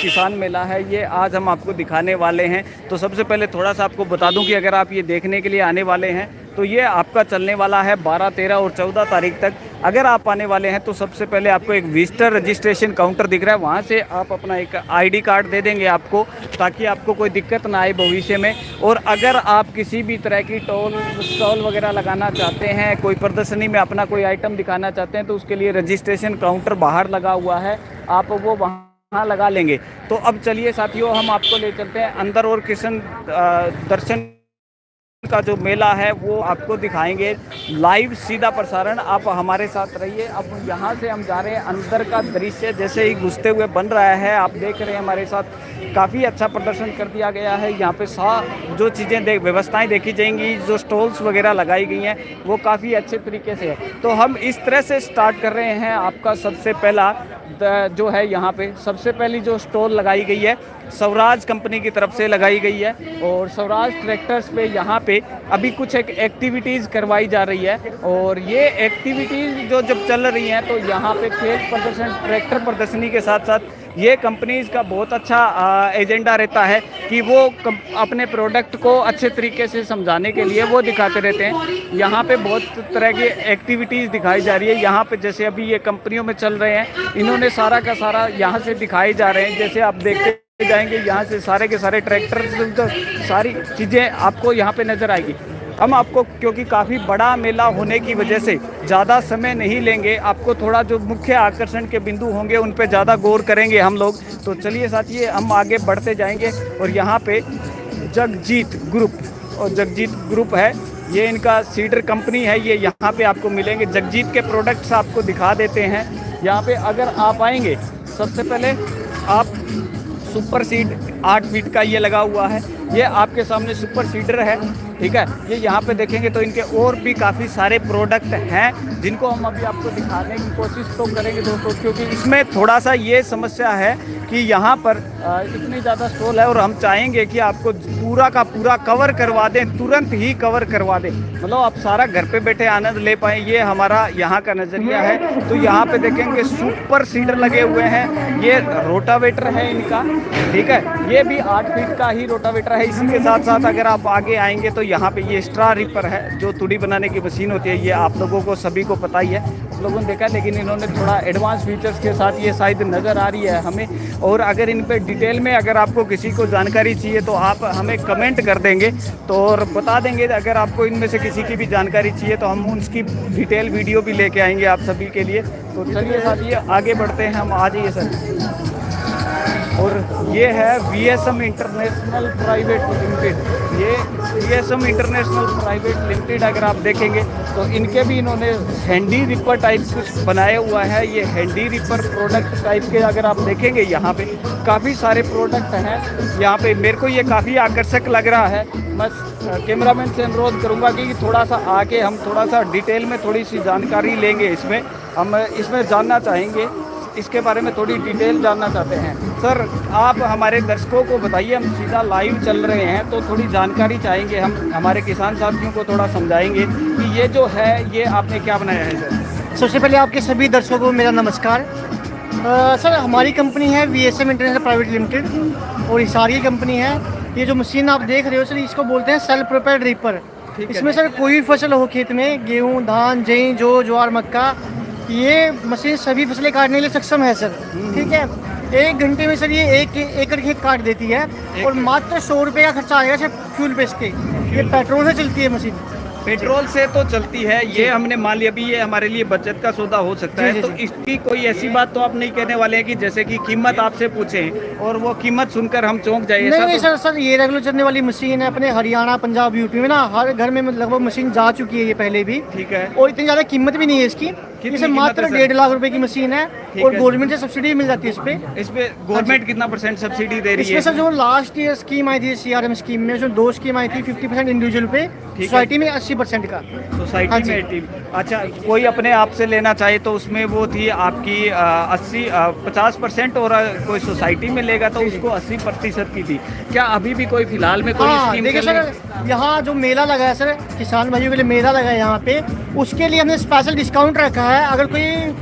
किसान मेला है, ये आज हम आपको दिखाने वाले हैं। तो सबसे पहले थोड़ा सा आपको बता दूं कि अगर आप ये देखने के लिए आने वाले हैं तो ये आपका चलने वाला है 12, 13 और 14 तारीख तक। अगर आप आने वाले हैं तो सबसे पहले आपको एक विजिटर रजिस्ट्रेशन काउंटर दिख रहा है, वहाँ से आप अपना एक आईडी कार्ड दे देंगे आपको, ताकि आपको कोई दिक्कत ना आए भविष्य में। और अगर आप किसी भी तरह की स्टॉल वगैरह लगाना चाहते हैं, कोई प्रदर्शनी में अपना कोई आइटम दिखाना चाहते हैं, तो उसके लिए रजिस्ट्रेशन काउंटर बाहर लगा हुआ है, आप वो वहाँ लगा लेंगे। तो अब चलिए साथियों, हम आपको ले चलते हैं अंदर और कृष्ण दर्शन का जो मेला है वो आपको दिखाएंगे लाइव, सीधा प्रसारण। आप हमारे साथ रहिए। अब यहाँ से हम जा रहे हैं, अंदर का दृश्य जैसे ही घुसते हुए बन रहा है, आप देख रहे हैं हमारे साथ काफ़ी अच्छा प्रदर्शन कर दिया गया है। यहाँ पे जो चीज़ें व्यवस्थाएं देखी जाएंगी, जो स्टॉल्स वगैरह लगाई गई हैं, वो काफ़ी अच्छे तरीके से है। तो हम इस तरह से स्टार्ट कर रहे हैं। आपका सबसे पहला जो है, यहाँ पे सबसे पहली जो स्टॉल लगाई गई है स्वराज कंपनी की तरफ से लगाई गई है, और स्वराज ट्रैक्टर्स पे यहाँ पे अभी कुछ एक एक्टिविटीज़ करवाई जा रही है। और ये एक्टिविटीज़ जो जब चल रही हैं तो यहाँ पे खेल प्रदर्शन, ट्रैक्टर प्रदर्शनी के साथ साथ ये कंपनीज़ का बहुत अच्छा एजेंडा रहता है कि वो अपने प्रोडक्ट को अच्छे तरीके से समझाने के लिए वो दिखाते रहते हैं। यहाँ पे बहुत तरह की एक्टिविटीज़ दिखाई जा रही है। यहाँ पे जैसे अभी ये कंपनियों में चल रहे हैं, इन्होंने सारा का सारा यहाँ से दिखाए जा रहे हैं। जैसे आप देखते जाएंगे यहाँ से सारे के सारे ट्रैक्टर, सारी चीज़ें आपको यहाँ पे नज़र आएगी। हम आपको, क्योंकि काफ़ी बड़ा मेला होने की वजह से ज़्यादा समय नहीं लेंगे, आपको थोड़ा जो मुख्य आकर्षण के बिंदु होंगे उन पे ज़्यादा गौर करेंगे हम लोग। तो चलिए साथियों, हम आगे बढ़ते जाएंगे। और यहाँ पे जगजीत ग्रुप, और जगजीत ग्रुप है ये, इनका सीडर कंपनी है ये। यहाँ पे आपको मिलेंगे जगजीत के प्रोडक्ट्स, आपको दिखा देते हैं। यहाँ पे अगर आप आएंगे, सबसे पहले आप सुपर सीड 8 फीट का ये लगा हुआ है, ये आपके सामने सुपर सीडर है, ठीक है। ये यहाँ पे देखेंगे तो इनके और भी काफ़ी सारे प्रोडक्ट हैं, जिनको हम अभी आपको दिखाने की कोशिश तो करेंगे दोस्तों, क्योंकि इसमें थोड़ा सा ये समस्या है कि यहाँ पर इतनी ज़्यादा स्टॉल है, और हम चाहेंगे कि आपको पूरा का पूरा कवर करवा दें, तुरंत ही कवर करवा दें, मतलब आप सारा घर पे बैठे आनंद ले पाएँ। ये हमारा यहाँ का नज़रिया है। तो यहाँ पे देखेंगे सुपर सीडर लगे हुए हैं, ये रोटावेटर है इनका, ठीक है। ये भी 8 फीट का ही रोटावेटर है। इसी के साथ साथ अगर आप आगे आएंगे तो यहाँ पे ये स्ट्रा रिपर है, जो तुड़ी बनाने की मशीन होती है। ये आप लोगों को सभी को पता ही है, आप लोगों ने देखा, लेकिन इन्होंने थोड़ा एडवांस फीचर्स के साथ ये शायद नज़र आ रही है हमें। और अगर इन पे डिटेल में अगर आपको किसी को जानकारी चाहिए तो आप हमें कमेंट कर देंगे, तो और बता देंगे। अगर आपको इनमें से किसी की भी जानकारी चाहिए तो हम उसकी डिटेल वीडियो भी लेके आएंगे आप सभी के लिए। तो चलिए साथियों, आगे बढ़ते हैं हम। आ जाइए सर। और ये है VSM इंटरनेशनल प्राइवेट लिमिटेड। ये VSM इंटरनेशनल प्राइवेट लिमिटेड अगर आप देखेंगे तो इनके भी इन्होंने हैंडी रिपर टाइप कुछ बनाया हुआ है। ये हैंडी रिपर प्रोडक्ट टाइप के अगर आप देखेंगे, यहाँ पे काफ़ी सारे प्रोडक्ट हैं। यहाँ पे मेरे को ये काफ़ी आकर्षक लग रहा है। मैं कैमरामैन से अनुरोध करूँगा कि थोड़ा सा आके हम थोड़ा सा डिटेल में थोड़ी सी जानकारी लेंगे। इसमें हम इसमें जानना चाहेंगे, इसके बारे में थोड़ी डिटेल जानना चाहते हैं। सर, आप हमारे दर्शकों को बताइए, हम सीधा लाइव चल रहे हैं तो थोड़ी जानकारी चाहेंगे। हम हमारे किसान साथियों को थोड़ा समझाएंगे कि ये जो है ये आपने क्या बनाया है। सर, सबसे पहले आपके सभी दर्शकों को मेरा नमस्कार। सर, हमारी कंपनी है VSM इंटरनेशनल प्राइवेट लिमिटेड, और हिसार की कंपनी है। ये जो मशीन आप देख रहे हो सर, इसको बोलते हैं सेल्फ प्रोपेल्ड रीपर। इसमें सर कोई भी फसल हो खेत में, गेहूँ, धान, जई, जौ, ज्वार, मक्का, ये मशीन सभी फसलें काटने के लिए सक्षम है सर, ठीक है। 1 घंटे में सर ये 1 एकड़ खेत काट देती है, और मात्र 100 रुपये का खर्चा आएगा सर फ्यूल पे इसके। ये पेट्रोल से चलती है मशीन, पेट्रोल से तो चलती है। ये हमने मान लिया अभी ये हमारे लिए बचत का सौदा हो सकता है। तो इसकी कोई ऐसी बात तो आप नहीं कहने वाले हैं कि जैसे कि कीमत आपसे पूछें और वो कीमत सुनकर हम चौंक जाए? नहीं सर, ये रेगुलर चलने वाली मशीन है। अपने हरियाणा, पंजाब, यूपी में ना हर घर में लगभग मशीन जा चुकी है ये पहले भी, ठीक है। और इतनी ज़्यादा कीमत भी नहीं है इसकी। इसे मात्र 1.5 लाख रुपए की मशीन है, और गवर्नमेंट से सब्सिडी मिल जाती है इस पे। गवर्नमेंट कितना % सब्सिडी दे रही है? इसमें सर जो लास्ट ईयर स्कीम आई थी CRM स्कीम में, उसमें 2 स्कीम आई थी। 50% इंडिविजुअल पे, सोसाइटी में 80% का। सोसाइटी में 80। अच्छा, कोई अपने आप से लेना चाहे तो उसमें वो थी आपकी 50%, और कोई सोसाइटी में लेगा तो उसको 80% की थी। क्या अभी भी कोई फिलहाल में कोई स्कीम? देखिए सर, यहाँ जो मेला लगा है सर, किसान भाइयों के लिए मेला लगा है यहाँ पे, उसके लिए हमने स्पेशल डिस्काउंट रखा है, अगर कोई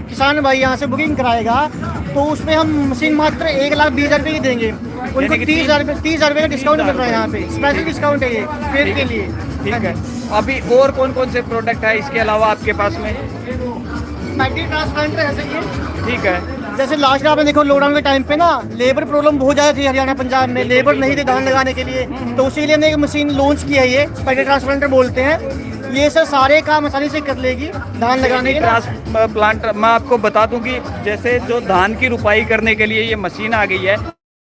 किसान भाई यहाँ से बुकिंग कराएगा तो उसमें हम मशीन मात्र 1,20,000 रुपये की देंगे। उनको 30,000 रुपये का डिस्काउंट मिल रहा है यहाँ पे, स्पेशल डिस्काउंट है ये फेयर के लिए। ठीक है। अभी और कौन कौन से प्रोडक्ट है इसके अलावा आपके पास में? मैटी ट्रांसप्लांटर है सर ये। ठीक है। जैसे लास्ट आपने देखो लॉकडाउन के टाइम पे ना लेबर प्रॉब्लम बहुत ज़्यादा थी हरियाणा पंजाब में, लेबर नहीं थे धान लगाने के लिए, तो इसीलिए हमने एक मशीन लॉन्च किया है, ये मैटी ट्रांसप्लांटर बोलते हैं। ये सर सारे काम आसानी से कर लेगी धान लगाने के ट्रांसप्लांटर। मैं आपको बता दूं कि जैसे जो धान की रुपाई करने के लिए ये मशीन आ गई है,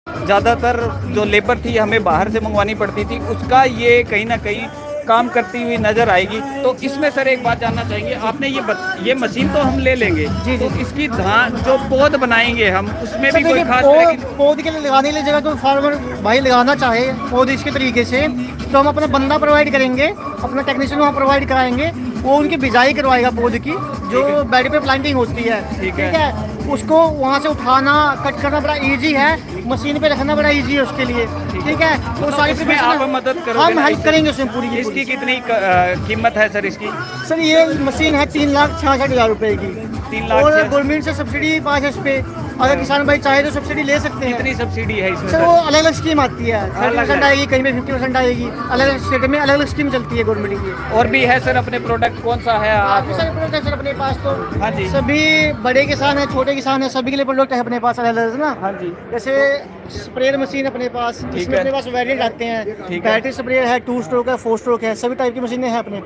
ज़्यादातर जो लेबर थी हमें बाहर से मंगवानी पड़ती थी, उसका ये कहीं ना कहीं काम करती हुई नजर आएगी। तो इसमें सर एक बात जानना चाहेंगे, आपने ये मशीन तो हम ले लेंगे जी तो इसकी धान जो पौध बनाएंगे हम उसमें भी कोई खास पौध के लिए लगाने के लिए जगह कोई फार्मर भाई लगाना चाहे पौध इसके तरीके से, तो हम अपना बंदा प्रोवाइड करेंगे, अपना टेक्नीशियन वहाँ प्रोवाइड कराएंगे, वो उनकी बिजाई करवाएगा पौध की, जो बेड पे प्लांटिंग होती है। ठीक है। उसको वहाँ से उठाना कट करना बड़ा इजी है, मशीन पे रखना बड़ा इजी है उसके लिए। ठीक है। वो सारी इसमें आप मदद करोगे? हम हेल्प करेंगे उसमें पूरी। इसकी कितनी कीमत है सर इसकी? सर ये मशीन है 3,66,000 रुपये की। 3 लाख। और गवर्नमेंट से सब्सिडी पास है इस पे, अगर किसान भाई चाहे तो सब्सिडी ले सकते हैं। कितनी सब्सिडी है इसमें? सर वो अलग अलग स्कीम आती है, 30% आएगी, कहीं पे 50% आएगी, अलग अलग स्टेट में अलग अलग स्कीम चलती है गवर्नमेंट की। और भी है सर अपने प्रोडक्ट? कौन सा है? काफी सारे प्रोडक्ट है सर अपने पास तो। हाँ जी। सभी बड़े किसान है, छोटे किसान है, सभी के लिए प्रोडक्ट है अपने पास अलग अलग ना। हाँ जी। जैसे स्प्रेयर मशीन अपने पास, इसमें अपने पास वेरिएंट आते हैं, बैटरी स्प्रेयर है, 2 स्ट्रोक है, 4 स्ट्रोक है, सभी टाइप की मशीनें हैं अपने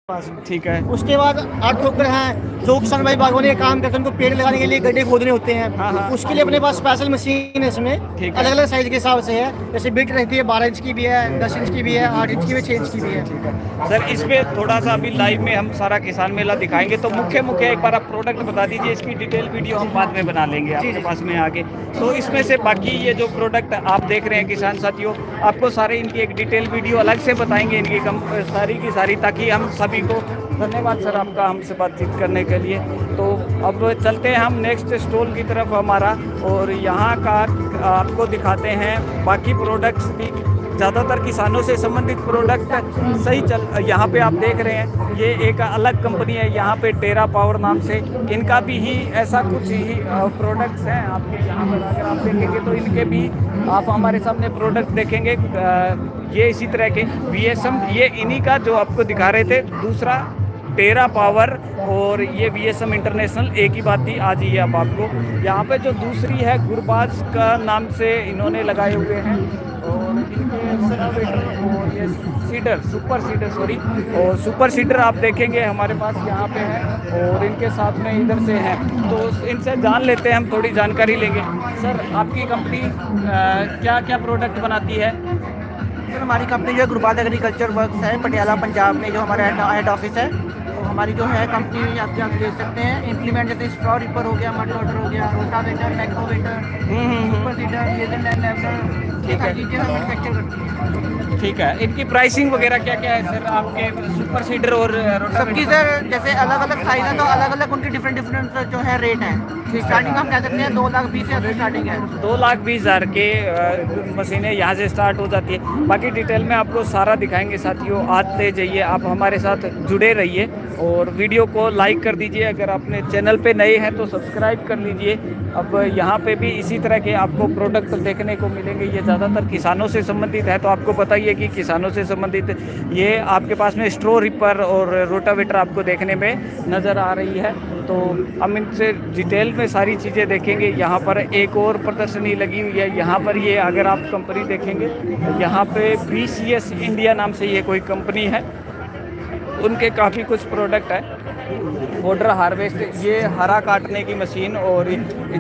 पास। ठीक है। उसके बाद आर्थोकर हैं, जो किसान भाई बागवानी का काम करते हैं, उनको पेड़ लगाने के लिए गड्ढे खोदने होते हैं। हाँ। उसके लिए अपने पास स्पेशल मशीन है, इसमें अलग अलग साइज के हिसाब से है, जैसे बिट रहती है 12 इंच की भी है, 10 इंच की भी है, 8 इंच की भी, 6 इंच की भी है। सर इसमें थोड़ा सा अभी लाइव में हम सारा किसान मेला दिखाएंगे, तो मुख्य एक बार आप प्रोडक्ट बता दीजिए, इसकी डिटेल वीडियो हम बाद में बना लेंगे आपके पास में आगे। तो इसमें से बाकी ये जो प्रोडक्ट आप देख रहे हैं किसान साथियों, आपको सारे इनकी एक डिटेल वीडियो अलग से बताएंगे इनकी सारी की सारी, ताकि हम सभी को। धन्यवाद सर आपका हमसे बातचीत करने के लिए। तो अब चलते हैं हम नेक्स्ट स्टॉल की तरफ हमारा, और यहाँ का आपको दिखाते हैं बाकी प्रोडक्ट्स भी, ज़्यादातर किसानों से संबंधित प्रोडक्ट सही यहाँ पे आप देख रहे हैं। ये एक अलग कंपनी है यहाँ पे, टेरा पावर नाम से, इनका भी ही ऐसा कुछ ही प्रोडक्ट्स हैं आपके यहाँ पर। अगर आप देखेंगे तो इनके भी आप हमारे सामने प्रोडक्ट देखेंगे, ये इसी तरह के VSM, ये इन्हीं का जो आपको दिखा रहे थे, दूसरा टेरा पावर और ये VSM इंटरनेशनल, एक ही बात थी आज ही अब आपको। यहाँ पे जो दूसरी है गुरबाज का नाम से इन्होंने लगाए हुए हैं, और इनके और ये सुपर सीडर और सुपर सीडर आप देखेंगे हमारे पास यहाँ पे है, और इनके साथ में इधर से हैं, तो इनसे जान लेते हैं, हम थोड़ी जानकारी लेंगे। सर आपकी कंपनी क्या क्या प्रोडक्ट बनाती है? सर हमारी कंपनी जो है गुरबाज एग्रीकल्चर वर्क्स है, पटियाला पंजाब में जो हमारा हेड ऑफिस है। तो हमारी जो है कंपनी आप देख सकते हैं, इम्प्लीमेंट जैसे स्ट्रॉ रिपर हो गया, मड लोडर हो गया, रोटावेटर, मैक्रोवेटर, super seeder, laser land leveller, ठीक है, चीज़ें हम मैन्युफैक्चर करते हैं। ठीक है। इनकी प्राइसिंग वगैरह क्या क्या है सर आपके सुपर सीडर और सबकी सर जैसे अलग अलग साइज है, तो अलग अलग उनकी डिफरेंट जो है रेट है। स्टार्टिंग हम कह सकते हैं 2,20,000 से स्टार्टिंग है। 2,20,000 के मशीनें यहाँ से स्टार्ट हो जाती है। बाकी डिटेल में आपको सारा दिखाएंगे साथियों, आते जाइए, आप हमारे साथ जुड़े रहिए और वीडियो को लाइक कर दीजिए। अगर आपने चैनल पे नए हैं तो सब्सक्राइब कर लीजिए। अब यहाँ पे भी इसी तरह के आपको प्रोडक्ट देखने को मिलेंगे, ये ज़्यादातर किसानों से संबंधित है, तो आपको पता ही है कि किसानों से संबंधित ये आपके पास में स्ट्रो रिपर और रोटावेटर आपको देखने में नज़र आ रही है। तो हम इनसे डिटेल में सारी चीज़ें देखेंगे। यहाँ पर एक और प्रदर्शनी लगी हुई है, यहाँ पर ये अगर आप कंपनी देखेंगे, यहाँ पे VCS इंडिया नाम से ये कोई कंपनी है, उनके काफ़ी कुछ प्रोडक्ट है। बॉर्डर हार्वेस्ट, ये हरा काटने की मशीन, और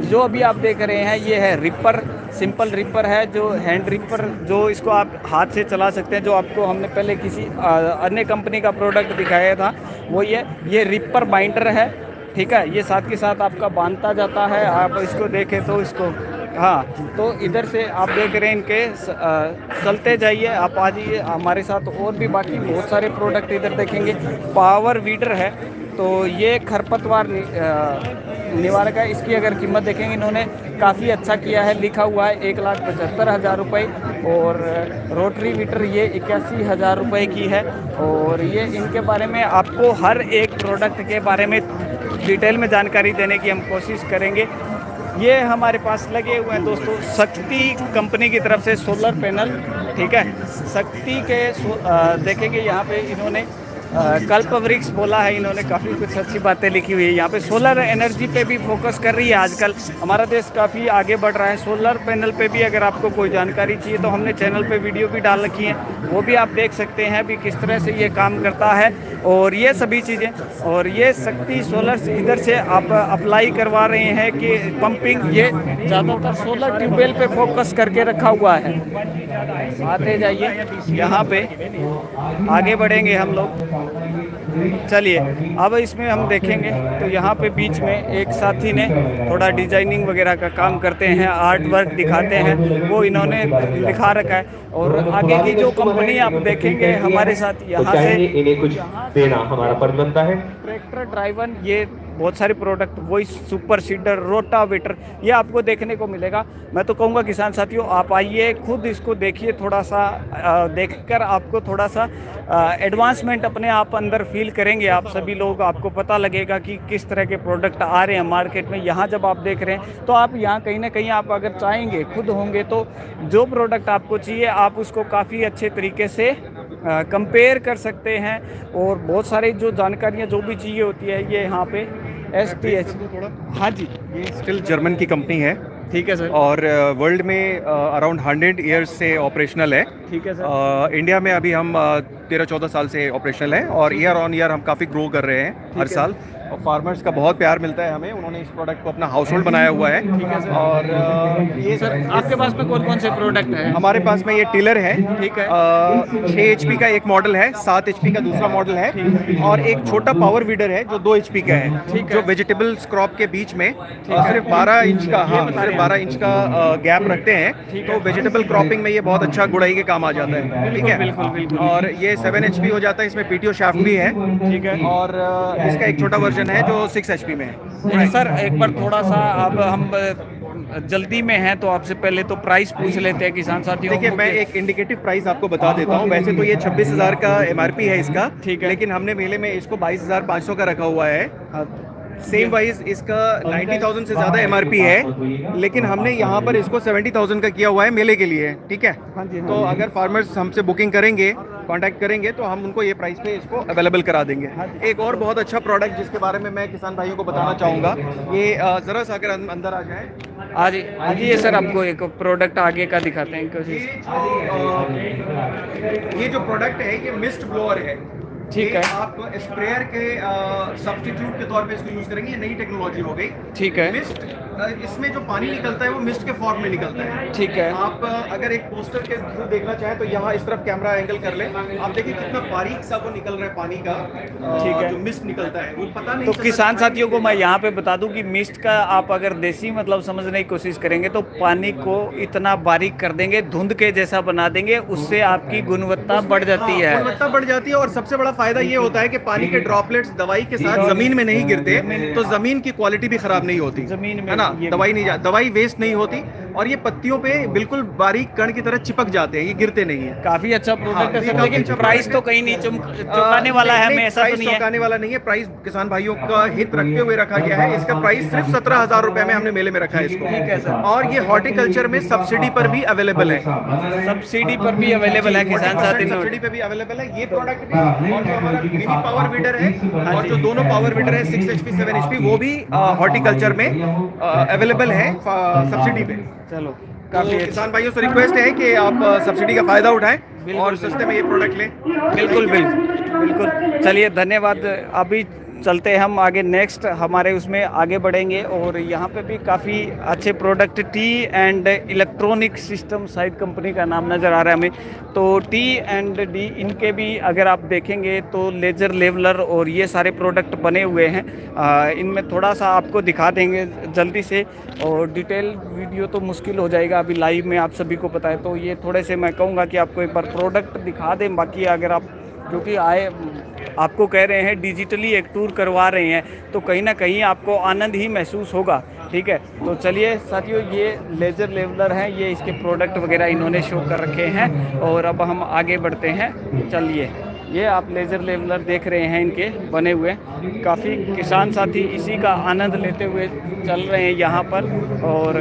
जो अभी आप देख रहे हैं ये है रिपर, सिंपल रिपर है, जो हैंड रिपर, जो इसको आप हाथ से चला सकते हैं। जो आपको हमने पहले किसी अन्य कंपनी का प्रोडक्ट दिखाया था वो ये रिपर बाइंडर है, ठीक है। ये साथ के साथ आपका बांधता जाता है। आप इसको देखें तो इसको, हाँ, तो इधर से आप देख रहे हैं इनके चलते जाइए, आप आ जाइए हमारे साथ। और भी बाकी बहुत सारे प्रोडक्ट इधर देखेंगे। पावर वीडर है, तो ये खरपतवार निवारक है। इसकी अगर कीमत देखेंगे, इन्होंने काफ़ी अच्छा किया है, लिखा हुआ है 1,75,000 रुपये। और रोटरी वीटर ये 81,000 रुपये की है। और ये इनके बारे में आपको हर एक प्रोडक्ट के बारे में डिटेल में जानकारी देने की हम कोशिश करेंगे। ये हमारे पास लगे हुए हैं दोस्तों शक्ति कंपनी की तरफ से सोलर पैनल, ठीक है। शक्ति के देखेंगे यहाँ पे इन्होंने कल्प वृक्ष बोला है, इन्होंने काफ़ी कुछ अच्छी बातें लिखी हुई है। यहाँ पे सोलर एनर्जी पे भी फोकस कर रही है आजकल, हमारा देश काफ़ी आगे बढ़ रहा है। सोलर पैनल पे भी अगर आपको कोई जानकारी चाहिए तो हमने चैनल पे वीडियो भी डाल रखी है, वो भी आप देख सकते हैं भी किस तरह से ये काम करता है और ये सभी चीज़ें। और ये शक्ति सोलर से इधर से आप अप्लाई करवा रहे हैं कि पंपिंग, ये ज़्यादातर सोलर ट्यूबवेल पे फोकस करके रखा हुआ है। आते जाइए, यहाँ पे आगे बढ़ेंगे हम लोग। चलिए अब इसमें हम देखेंगे तो यहाँ पे बीच में एक साथी ने थोड़ा डिजाइनिंग वगैरह का काम करते हैं, आर्ट वर्क दिखाते हैं, वो इन्होंने दिखा रखा है। और आगे की जो कंपनी आप देखेंगे हमारे साथ यहाँ से इन्हें कुछ देना हमारा फर्ज बनता है। ट्रैक्टर ड्राइवर, ये बहुत सारे प्रोडक्ट, वही सुपर सीडर, रोटावेटर, ये आपको देखने को मिलेगा। मैं तो कहूँगा किसान साथियों आप आइए, खुद इसको देखिए, थोड़ा सा देखकर आपको थोड़ा सा एडवांसमेंट अपने आप अंदर फील करेंगे आप सभी लोग। आपको पता लगेगा कि किस तरह के प्रोडक्ट आ रहे हैं मार्केट में। यहाँ जब आप देख रहे हैं तो आप यहाँ कहीं ना कहीं आप अगर चाहेंगे, खुद होंगे तो जो प्रोडक्ट आपको चाहिए आप उसको काफ़ी अच्छे तरीके से कंपेयर कर सकते हैं। और बहुत सारी जो जानकारियाँ जो भी चाहिए होती है ये यहाँ पे STH। हाँ जी, ये स्टिल जर्मन की कंपनी है, ठीक है सर। और वर्ल्ड में अराउंड 100 ईयर्स से ऑपरेशनल है। ठीक है सर। इंडिया में अभी हम 13-14 साल से ऑपरेशनल है और ईयर ऑन ईयर हम काफ़ी ग्रो कर रहे हैं हर साल। और फार्मर्स का बहुत प्यार मिलता है हमें, उन्होंने इस प्रोडक्ट को अपना हाउस होल्ड बनाया हुआ है। ठीक है सर। और ये सर आपके पास में कौन कौन से प्रोडक्ट हैं? हमारे पास में ये टिलर है, ठीक है। 6 HP का एक मॉडल है, 7 HP का दूसरा मॉडल है, और एक छोटा पावर वीडर है जो 2 HP का है, जो वेजिटेबल क्रॉप के बीच में सिर्फ 12 इंच का, हाँ सिर्फ 12 इंच का गैप रखते हैं, तो वेजिटेबल क्रॉपिंग में ये बहुत अच्छा गुड़ाई के काम आ जाता है। ठीक है, बिल्कुल बिल्कुल। और ये 7 HP हो जाता है, इसमें PTO शाफ्ट भी है। ठीक है। और इसका एक छोटा वर्जन है जो 6 HP में है। सर एक बार थोड़ा सा, अब हम जल्दी में हैं तो आपसे पहले तो प्राइस पूछ लेते हैं किसान साथियों। देखिए मैं एक इंडिकेटिव प्राइस आपको बता देता हूँ। वैसे तो ये 26,000 का MRP है इसका, ठीक है। लेकिन हमने मेले में इसको 22,500 का रखा हुआ है। सेम वाइज इसका 90,000 से ज़्यादा MRP है, लेकिन हमने यहाँ पर इसको 70,000 का किया हुआ है मेले के लिए। ठीक है, तो अगर फार्मर्स हमसे बुकिंग करेंगे, कांटेक्ट करेंगे, तो हम उनको ये प्राइस पे इसको अवेलेबल करा देंगे। एक और बहुत अच्छा प्रोडक्ट जिसके बारे में मैं किसान भाइयों को बताना चाहूँगा, ये ज़रा सा अगर अंदर आ जाए। आज ये सर आपको एक प्रोडक्ट आगे का दिखाते हैं कोशिश। ये जो प्रोडक्ट है ये मिस्ट ब्लोअर है। ठीक है। आप स्प्रेयर के सब्स्टिट्यूट के तौर पे इसको यूज करेंगे, ये नई टेक्नोलॉजी हो गई। ठीक है। मिस्ट, इसमें जो पानी निकलता है वो मिस्ट के फॉर्म में निकलता है। ठीक है। आप अगर एक पोस्टर के थ्रू देखना चाहें तो यहाँ इस तरफ कैमरा एंगल कर ले, आप देखिए कितना बारीक सा वो निकल रहा है पानी का। ठीक है। जो मिस्ट निकलता है वो पता नहीं तो चलता। किसान साथियों को मैं यहाँ पे बता दूं कि मिस्ट का आप अगर देसी मतलब समझने की कोशिश करेंगे तो पानी को इतना बारीक कर देंगे, धुंध के जैसा बना देंगे, उससे आपकी गुणवत्ता बढ़ जाती है। गुणवत्ता बढ़ जाती है, और सबसे बड़ा फायदा ये होता है कि पानी के ड्रॉपलेट्स दवाई के साथ जमीन में नहीं गिरते, तो जमीन की क्वालिटी भी खराब नहीं होती, जमीन में है ना, दवाई वेस्ट नहीं होती, और ये पत्तियों पे बिल्कुल बारीक कण की तरह चिपक जाते हैं, ये गिरते नहीं है। काफी अच्छा प्रोडक्ट है हाँ, सर, लेकिन अच्छा प्राइस product तो है। कहीं नहीं चुकाने वाला है हमें, ऐसा तो नहीं है। चुकाने वाला नहीं है, प्राइस किसान भाइयों का हित रखते हुए रखा गया है। इसका प्राइस सिर्फ 17,000 रुपए में हमने मेले में रखा है इसको। ठीक है सर। और ये हॉर्टिकल्चर में सब्सिडी पर भी अवेलेबल है, सब्सिडी पर भी अवेलेबल है किसान साथी। सब्सिडी पे भी अवेलेबल है ये प्रोडक्ट भी। और जो हमारा मिनी पावर वीडर है, और जो दोनों पावर वीडर है 6 HP 7 HP, वो भी हॉर्टिकल्चर में अवेलेबल है सब्सिडी पे। चलो तो काफी किसान भाइयों से रिक्वेस्ट है कि आप सब्सिडी का फायदा उठाएं और सस्ते में ये प्रोडक्ट लें। बिल्कुल बिल्कुल बिल्कुल। चलिए धन्यवाद। अभी चलते हैं हम आगे, नेक्स्ट हमारे उसमें आगे बढ़ेंगे। और यहाँ पे भी काफ़ी अच्छे product, T and electronic system शायद कंपनी का नाम नज़र आ रहा है हमें। तो T&D इनके भी अगर आप देखेंगे तो लेजर लेवलर और ये सारे प्रोडक्ट बने हुए हैं। इनमें थोड़ा सा आपको दिखा देंगे जल्दी से, और डिटेल वीडियो तो मुश्किल हो जाएगा अभी लाइव में, आप सभी को पता है। तो ये थोड़े से मैं कहूँगा कि आपको एक बार प्रोडक्ट दिखा दें। बाकी अगर आप क्योंकि आपको कह रहे हैं डिजिटली एक टूर करवा रहे हैं, तो कहीं ना कहीं आपको आनंद ही महसूस होगा। ठीक है, तो चलिए साथियों, ये लेजर लेवलर हैं, ये इसके प्रोडक्ट वगैरह इन्होंने शो कर रखे हैं। और अब हम आगे बढ़ते हैं, चलिए। ये आप लेज़र लेवलर देख रहे हैं इनके बने हुए, काफ़ी किसान साथी इसी का आनंद लेते हुए चल रहे हैं यहाँ पर। और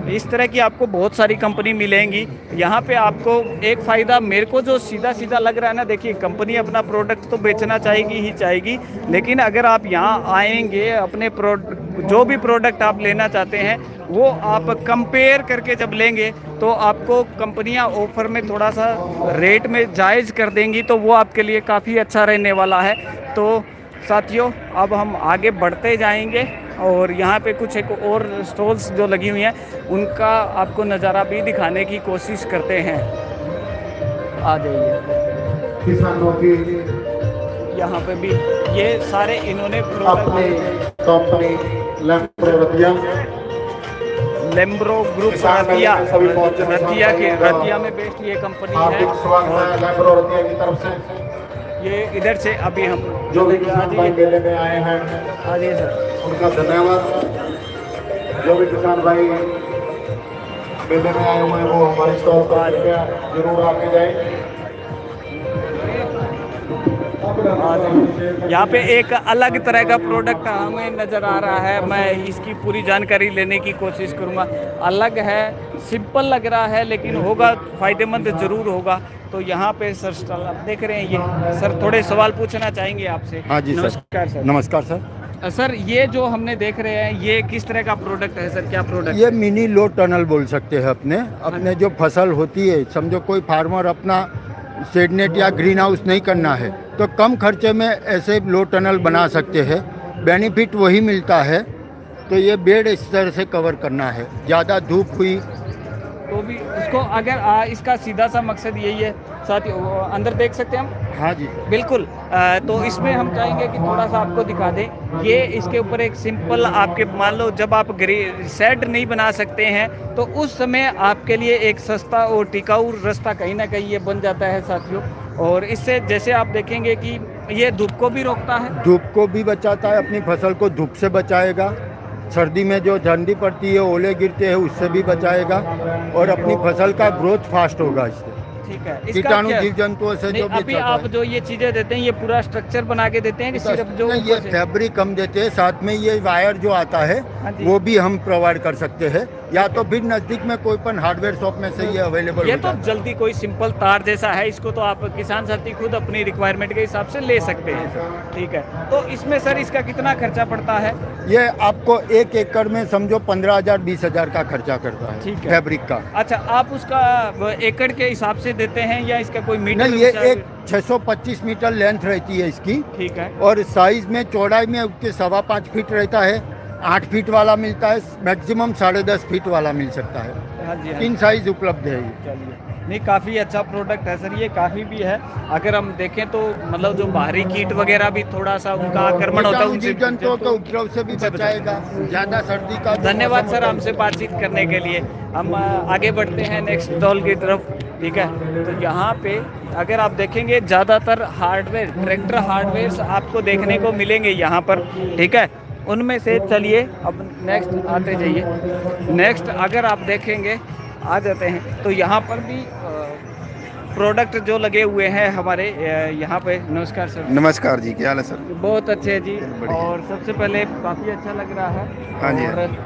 इस तरह की आपको बहुत सारी कंपनी मिलेंगी यहाँ पे। आपको एक फ़ायदा मेरे को जो सीधा सीधा लग रहा है ना, देखिए कंपनी अपना प्रोडक्ट तो बेचना चाहेगी ही चाहेगी, लेकिन अगर आप यहाँ आएंगे अपने जो भी प्रोडक्ट आप लेना चाहते हैं वो आप कंपेयर करके जब लेंगे तो आपको कंपनियां ऑफ़र में थोड़ा सा रेट में जायज़ कर देंगी, तो वो आपके लिए काफ़ी अच्छा रहने वाला है। तो साथियों अब हम आगे बढ़ते जाएंगे और यहाँ पे कुछ एक और स्टॉल्स जो लगी हुई हैं उनका आपको नज़ारा भी दिखाने की कोशिश करते हैं। आ जाइए। किसानों की यहाँ पे भी ये सारे इन्होंने अपनी कंपनी लेम्ब्रो ग्रुप रतिया में बेस्ड ये कंपनी है। और की तरफ से ये इधर से अभी हम जो भी किसान भाई मेले में आए हैं आ जाइए सर, उनका धन्यवाद। जो भी किसान भाई मेले में आए हुए हैं वो हमारे स्टॉल पर जरूर आके जाए। यहाँ पे एक अलग तरह का प्रोडक्ट हमें नज़र आ रहा है, मैं इसकी पूरी जानकारी लेने की कोशिश करूँगा। अलग है, सिंपल लग रहा है लेकिन होगा फ़ायदेमंद ज़रूर होगा। तो यहाँ पे सर स्टॉल आप देख रहे हैं, ये सर थोड़े सवाल पूछना चाहेंगे आपसे। हाँ जी नमस्कार सर। नमस्कार सर। सर ये जो हमने देख रहे हैं ये किस तरह का प्रोडक्ट है सर, क्या प्रोडक्ट? ये मिनी लो टनल बोल सकते हैं। अपने जो फसल होती है, समझो कोई फार्मर अपना शेड नेट या ग्रीन हाउस नहीं करना है तो कम खर्चे में ऐसे लो टनल बना सकते हैं। बेनिफिट वही मिलता है। तो ये बेड इस तरह से कवर करना है, ज़्यादा धूप हुई तो भी उसको अगर इसका सीधा सा मकसद यही है। साथ ही अंदर देख सकते हैं हम। हाँ जी बिल्कुल। तो इसमें हम चाहेंगे कि थोड़ा सा आपको दिखा दें। ये इसके ऊपर एक सिंपल आपके मान लो जब आप शेड नहीं बना सकते हैं तो उस समय आपके लिए एक सस्ता और टिकाऊ रास्ता कहीं ना कहीं ये बन जाता है साथियों। और इससे जैसे आप देखेंगे कि ये धूप को भी रोकता है, धूप को भी बचाता है, अपनी फसल को धूप से बचाएगा, सर्दी में जो ठंडी पड़ती है ओले गिरते हैं उससे भी बचाएगा और अपनी फसल का ग्रोथ फास्ट होगा इससे। ठीक है। कीटाणु जीव जंतुओं से जो भी अभी आप जो ये चीजें देते हैं ये पूरा स्ट्रक्चर बना के देते हैं कि सिर्फ जो ये फैब्रिक हम देते हैं, साथ में ये वायर जो आता है वो भी हम प्रोवाइड कर सकते हैं, या तो फिर नजदीक में कोई पण हार्डवेयर शॉप में से ये अवेलेबल ये तो जल्दी कोई सिंपल तार जैसा है, इसको तो आप किसान साथी खुद अपनी रिक्वायरमेंट के हिसाब से ले सकते हैं। ठीक है। तो इसमें सर इसका कितना खर्चा पड़ता है? ये आपको 1 एकड़ में समझो 15,000 20,000 का खर्चा करता है। ठीक है। फैब्रिक का। अच्छा, आप उसका एकड़ के हिसाब से देते हैं या इसका कोई मीटर? नहीं, ये एक 625 मीटर लेंथ रहती है इसकी। ठीक है। और साइज में चौड़ाई में उसके 5.25 फीट रहता है, 8 फीट वाला मिलता है, मैक्सिमम 10.5 फीट वाला मिल सकता है। हाँ जी, हाँ 3 साइज उपलब्ध है ये। चलिए, नहीं काफ़ी अच्छा प्रोडक्ट है सर, ये काफ़ी भी है। अगर हम देखें तो मतलब जो बाहरी कीट वगैरह भी थोड़ा सा उनका आक्रमण होता है, उनसे जंतुओं के उपद्रव से भी बचाएगा, ज़्यादा सर्दी का। धन्यवाद सर हमसे बातचीत करने के लिए। हम आगे बढ़ते हैं नेक्स्ट स्टॉल की तरफ। ठीक है। तो यहाँ पे अगर आप देखेंगे ज़्यादातर हार्डवेयर, ट्रैक्टर हार्डवेयर आपको देखने को मिलेंगे यहाँ पर। ठीक है। उनमें से चलिए अब नेक्स्ट आते जाइए। नेक्स्ट अगर आप देखेंगे आ जाते हैं तो यहाँ पर भी प्रोडक्ट जो लगे हुए हैं हमारे यहाँ पे। नमस्कार सर। नमस्कार जी, क्या हाल है सर? बहुत अच्छे हैं जी। और सबसे पहले काफ़ी अच्छा लग रहा है। हाँ जी। और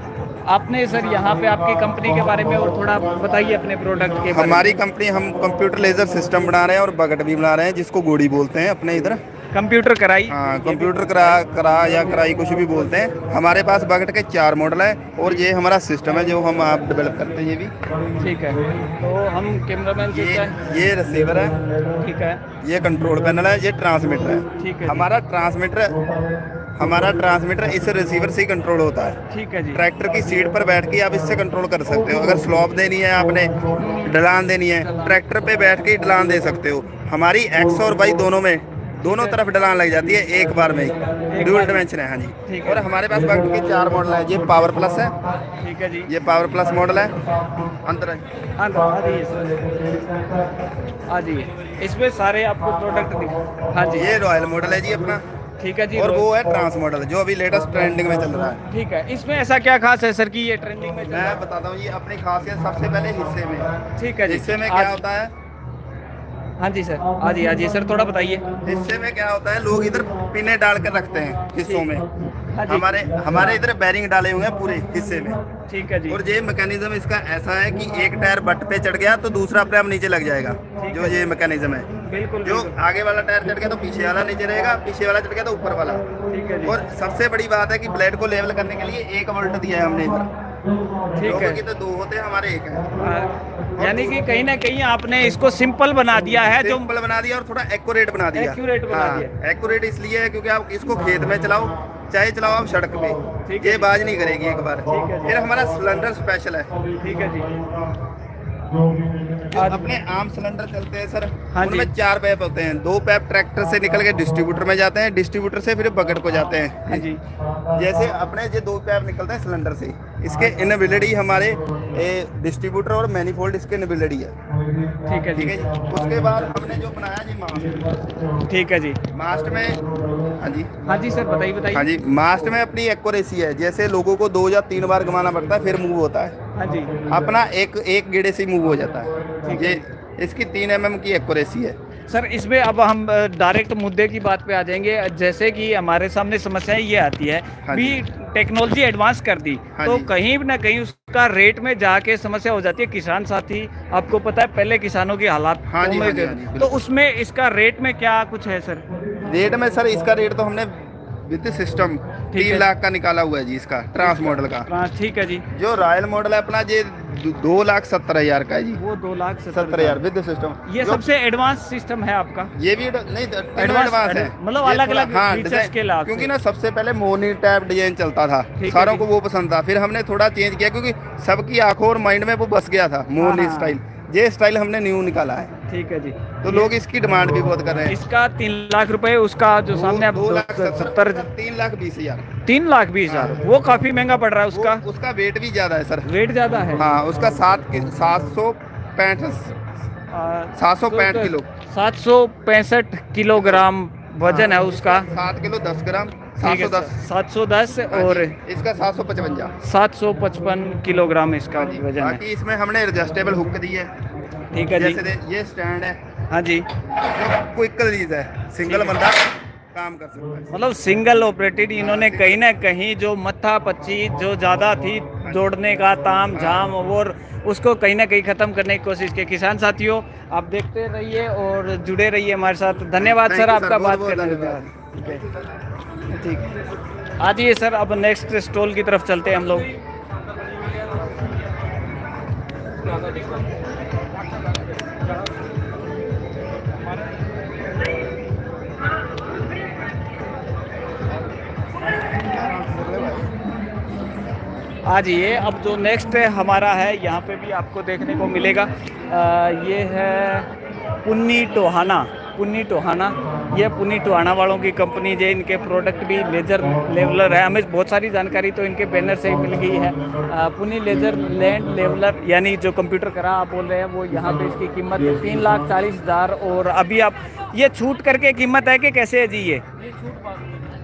आपने सर यहाँ पे आपकी कंपनी के बारे में और थोड़ा बताइए अपने प्रोडक्ट के बारे में। हमारी कंपनी, हम कंप्यूटर लेजर सिस्टम बना रहे हैं और बकेट भी बना रहे हैं, जिसको गोड़ी बोलते हैं अपने इधर। कंप्यूटर कराई। हाँ, कंप्यूटर करा या कराई कुछ भी बोलते हैं। हमारे पास बकेट के 4 मॉडल है और ये हमारा सिस्टम है जो हम आप डेवलप करते हैं। ये भी ठीक है। तो हम कैमरामैन से ये रिसीवर है। ठीक है। ये कंट्रोल पैनल है, ये ट्रांसमीटर है। ठीक है। हमारा ट्रांसमीटर इस रिसीवर से ही कंट्रोल होता है। ठीक है जी। ट्रैक्टर की सीट पर बैठ के आप इससे कंट्रोल कर सकते हो। अगर स्लॉप देनी है, आपने ढलान देनी है, ट्रैक्टर पे बैठ के ही ढलान दे सकते हो। हमारी एक्स और वाई दोनों तरफ ढलान लग जाती है एक बार में ही, ड्यूल डायमेंशन है। हाँ जी। और हमारे पास बकेट के 4 मॉडल है। ये पावर प्लस है। ठीक है जी। ये पावर प्लस मॉडल है। अंदर आ जाइए सर, आ जाइए। इसमें सारे आपको प्रोडक्ट दिख। हाँ जी। ये रॉयल मॉडल है जी अपना। ठीक है जी। और वो है ट्रांस मॉडल जो अभी लेटेस्ट ट्रेंडिंग में चल रहा है। ठीक है। इसमें ऐसा क्या खास है सर कि ये ट्रेंडिंग में? मैं बताता हूँ, ये अपनी खासियत सबसे पहले हिस्से में। ठीक है जी। हिस्से में क्या होता है, हाँ जी सर, हाँ जी सर, थोड़ा बताइए। हिस्से में क्या होता है, लोग इधर पिने डाल कर रखते हैं हिस्सों में। हाँ जी। हमारे इधर बैरिंग डाले हुए हैं पूरे हिस्से में। ठीक है जी। और ये मैकेनिज्म इसका ऐसा है कि एक टायर बट पे चढ़ गया तो दूसरा अपने आप नीचे लग जाएगा। जो ये मैकेनिज्म है, बिल्कुल जो आगे वाला टायर चढ़ गया तो पीछे वाला नीचे रहेगा, पीछे वाला चढ़ गया तो ऊपर वाला। ठीक है जी। और सबसे बड़ी बात है कि ब्लेड को लेवल करने के लिए 1 वोल्ट दिया है हमने इधर। ठीक लोगों है। की तो 2 होते हैं, हमारे 1 है। यानी कि कहीं ना कहीं आपने इसको सिंपल बना दिया है, जो सिंपल बना दिया और थोड़ा एक्यूरेट बना दिया। एक्यूरेट बना दिया। एक्यूरेट इसलिए है क्योंकि आप इसको खेत में चलाओ चाहे चलाओ आप सड़क पे, ठीक है ये जी। बाज नहीं करेगी एक बार। ठीक है जी। फिर हमारा सिलेंडर स्पेशल है। ठीक है जी। अपने आम सिलेंडर चलते हैं सर, हाँ उनमें जी। 4 पैप होते हैं। 2 पैप ट्रैक्टर से निकल के डिस्ट्रीब्यूटर में जाते हैं, डिस्ट्रीब्यूटर से फिर बकेट को जाते हैं। हाँ जी। जैसे अपने ये 2 पैप निकलते हैं सिलेंडर से, इसके इनबिलिटी हमारे डिस्ट्रीब्यूटर और मैनिफोल्ड इसके इनबिलिटी है। ठीक है ठीक है जी। जी। उसके बाद हमने जो बनाया जी मास्ट। ठीक है जी। मास्ट में हाँ जी, हाँ जी सर, बताइए। हाँ जी, मास्ट में अपनी एक्यूरेसी है। जैसे लोगों को 2 या 3 बार घुमाना पड़ता है फिर मूव होता है, हाँ जी। अपना एक गेड़े से मूव हो जाता है। ये इसकी 3 mm की एक्यूरेसी है। सर इसमें अब हम डायरेक्ट मुद्दे की बात पे आ जाएंगे। जैसे कि हमारे सामने समस्या ये आती है हाँ भी टेक्नोलॉजी एडवांस कर दी, हाँ तो जी। कहीं ना कहीं उसका रेट में जाके समस्या हो जाती है। किसान साथी, आपको पता है पहले किसानों की हालात हाँ जी, तो हाँ जी, हाँ जी, तो बिल्कुल। उसमें इसका रेट में क्या कुछ है सर? रेट में सर इसका रेट तो हमने विद सिस्टम ठीक 3 है। लाख का निकाला हुआ है जी, इसका ट्रांस मॉडल का। हाँ ठीक है जी। जो रॉयल मॉडल है अपना ये 2,70,000 का है जी। वो 2,70,000 विद सिस्टम। ये सबसे एडवांस सिस्टम है आपका? ये भी नहीं एडवांस है, मतलब ये अलग-अलग थोड़ा- हाँ, फीचर्स डिजाइन- के लाभ क्योंकि से। ना सबसे पहले मोनी टैप डिजाइन चलता था, है सारों जी। को वो पसंद था। फिर हमने थोड़ा चेंज किया क्योंकि सबकी आंखों और माइंड में वो बस गया था मोनी हाँ। स्टाइल। ये स्टाइल हमने न्यू निकाला है, ठीक है जी। तो लोग इसकी डिमांड भी बहुत कर रहे हैं। इसका 3 लाख रुपए, उसका जो सामने आप 2,70,000 70 3,20,000। 3,20,000 वो काफी महंगा पड़ रहा है उसका। उसका वेट भी ज्यादा है सर। रेट ज्यादा है। हाँ, उसका 765 किलो 765 किलोग्राम वजन है उसका। 7 किलो 10 ग्राम ठीक है 710। 710 और इसका 755। 755 किलोग्राम इसका हाँ जी। वजन है। बाकी इसमें हमने एडजस्टेबल हुक दी है। ठीक है जी। जैसे ये स्टैंड है, हाँ जी। जो क्विक रिलीज है, सिंगल बंदा काम कर सकता है। मतलब सिंगल ऑपरेटेड इन्होंने कहीं ना कहीं जो मत्था पच्ची जो ज़्यादा थी जोड़ने का ताम झाम और उसको कहीं ना कहीं ख़त्म करने की कोशिश की। किसान साथियों आप देखते रहिए और जुड़े रहिए हमारे साथ। धन्यवाद Thank सर you, आपका sir. बात बहुत-बहुत करने के धन्यवाद। लिए। ठीक है, आ जाइए सर, अब नेक्स्ट स्टॉल की तरफ चलते हैं हम लोग। आ जाइए, अब जो नेक्स्ट हमारा है यहाँ पे भी आपको देखने को मिलेगा। ये है पुन्नी टोहाना। पुन्नी टोहाना, ये पुन्नी टोहाना वालों की कंपनी है। इनके प्रोडक्ट भी लेजर लेवलर है। हमें बहुत सारी जानकारी तो इनके बैनर से ही मिल गई है। पुन्नी लेजर लैंड लेवलर यानी जो कंप्यूटर करा आप बोल रहे हैं वो, यहाँ पे इसकी कीमत 3,40,000। और अभी आप ये छूट करके कीमत है कि कैसे है जी? ये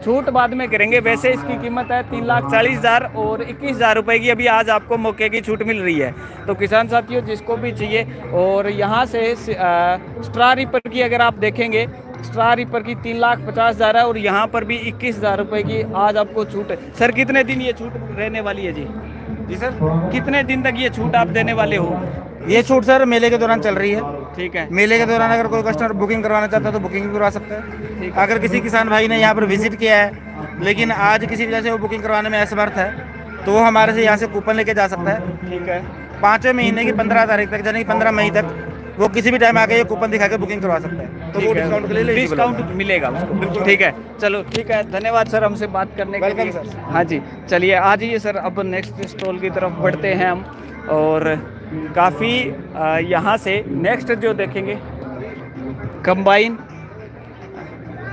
छूट बाद में करेंगे। वैसे इसकी कीमत है 3,40,000 और 21,000 रुपये की अभी आज आपको मौके की छूट मिल रही है। तो किसान साथियों जिसको भी चाहिए, और यहाँ से स्ट्रा रिपर की अगर आप देखेंगे, स्ट्रा रिपर की 3,50,000 है और यहाँ पर भी 21,000 रुपये की आज आपको छूट है। सर कितने दिन ये छूट रहने वाली है जी? जी सर, कितने दिन तक ये छूट आप देने वाले हो? ये छूट सर मेले के दौरान चल रही है। ठीक है। मेले के दौरान अगर कोई कस्टमर बुकिंग करवाना चाहता है तो बुकिंग भी करवा सकता है। अगर किसी किसान भाई ने यहाँ पर विजिट किया है लेकिन आज किसी वजह से वो बुकिंग करवाने में असमर्थ है तो वो हमारे से यहाँ से कूपन लेके जा सकता है। ठीक है। 5वें महीने की 15 तारीख तक यानी 15 मई तक वो किसी भी टाइम आके ये कूपन दिखा के बुकिंग करवा सकता है, तो वो डिस्काउंट के लिए डिस्काउंट मिलेगा उसको। ठीक है, चलो ठीक है, धन्यवाद सर हमसे बात करने के लिए। Welcome sir. हाँ जी, चलिए आ जाइए सर, अब नेक्स्ट स्टॉल की तरफ बढ़ते हैं हम। और काफ़ी यहाँ से नेक्स्ट जो देखेंगे कंबाइन,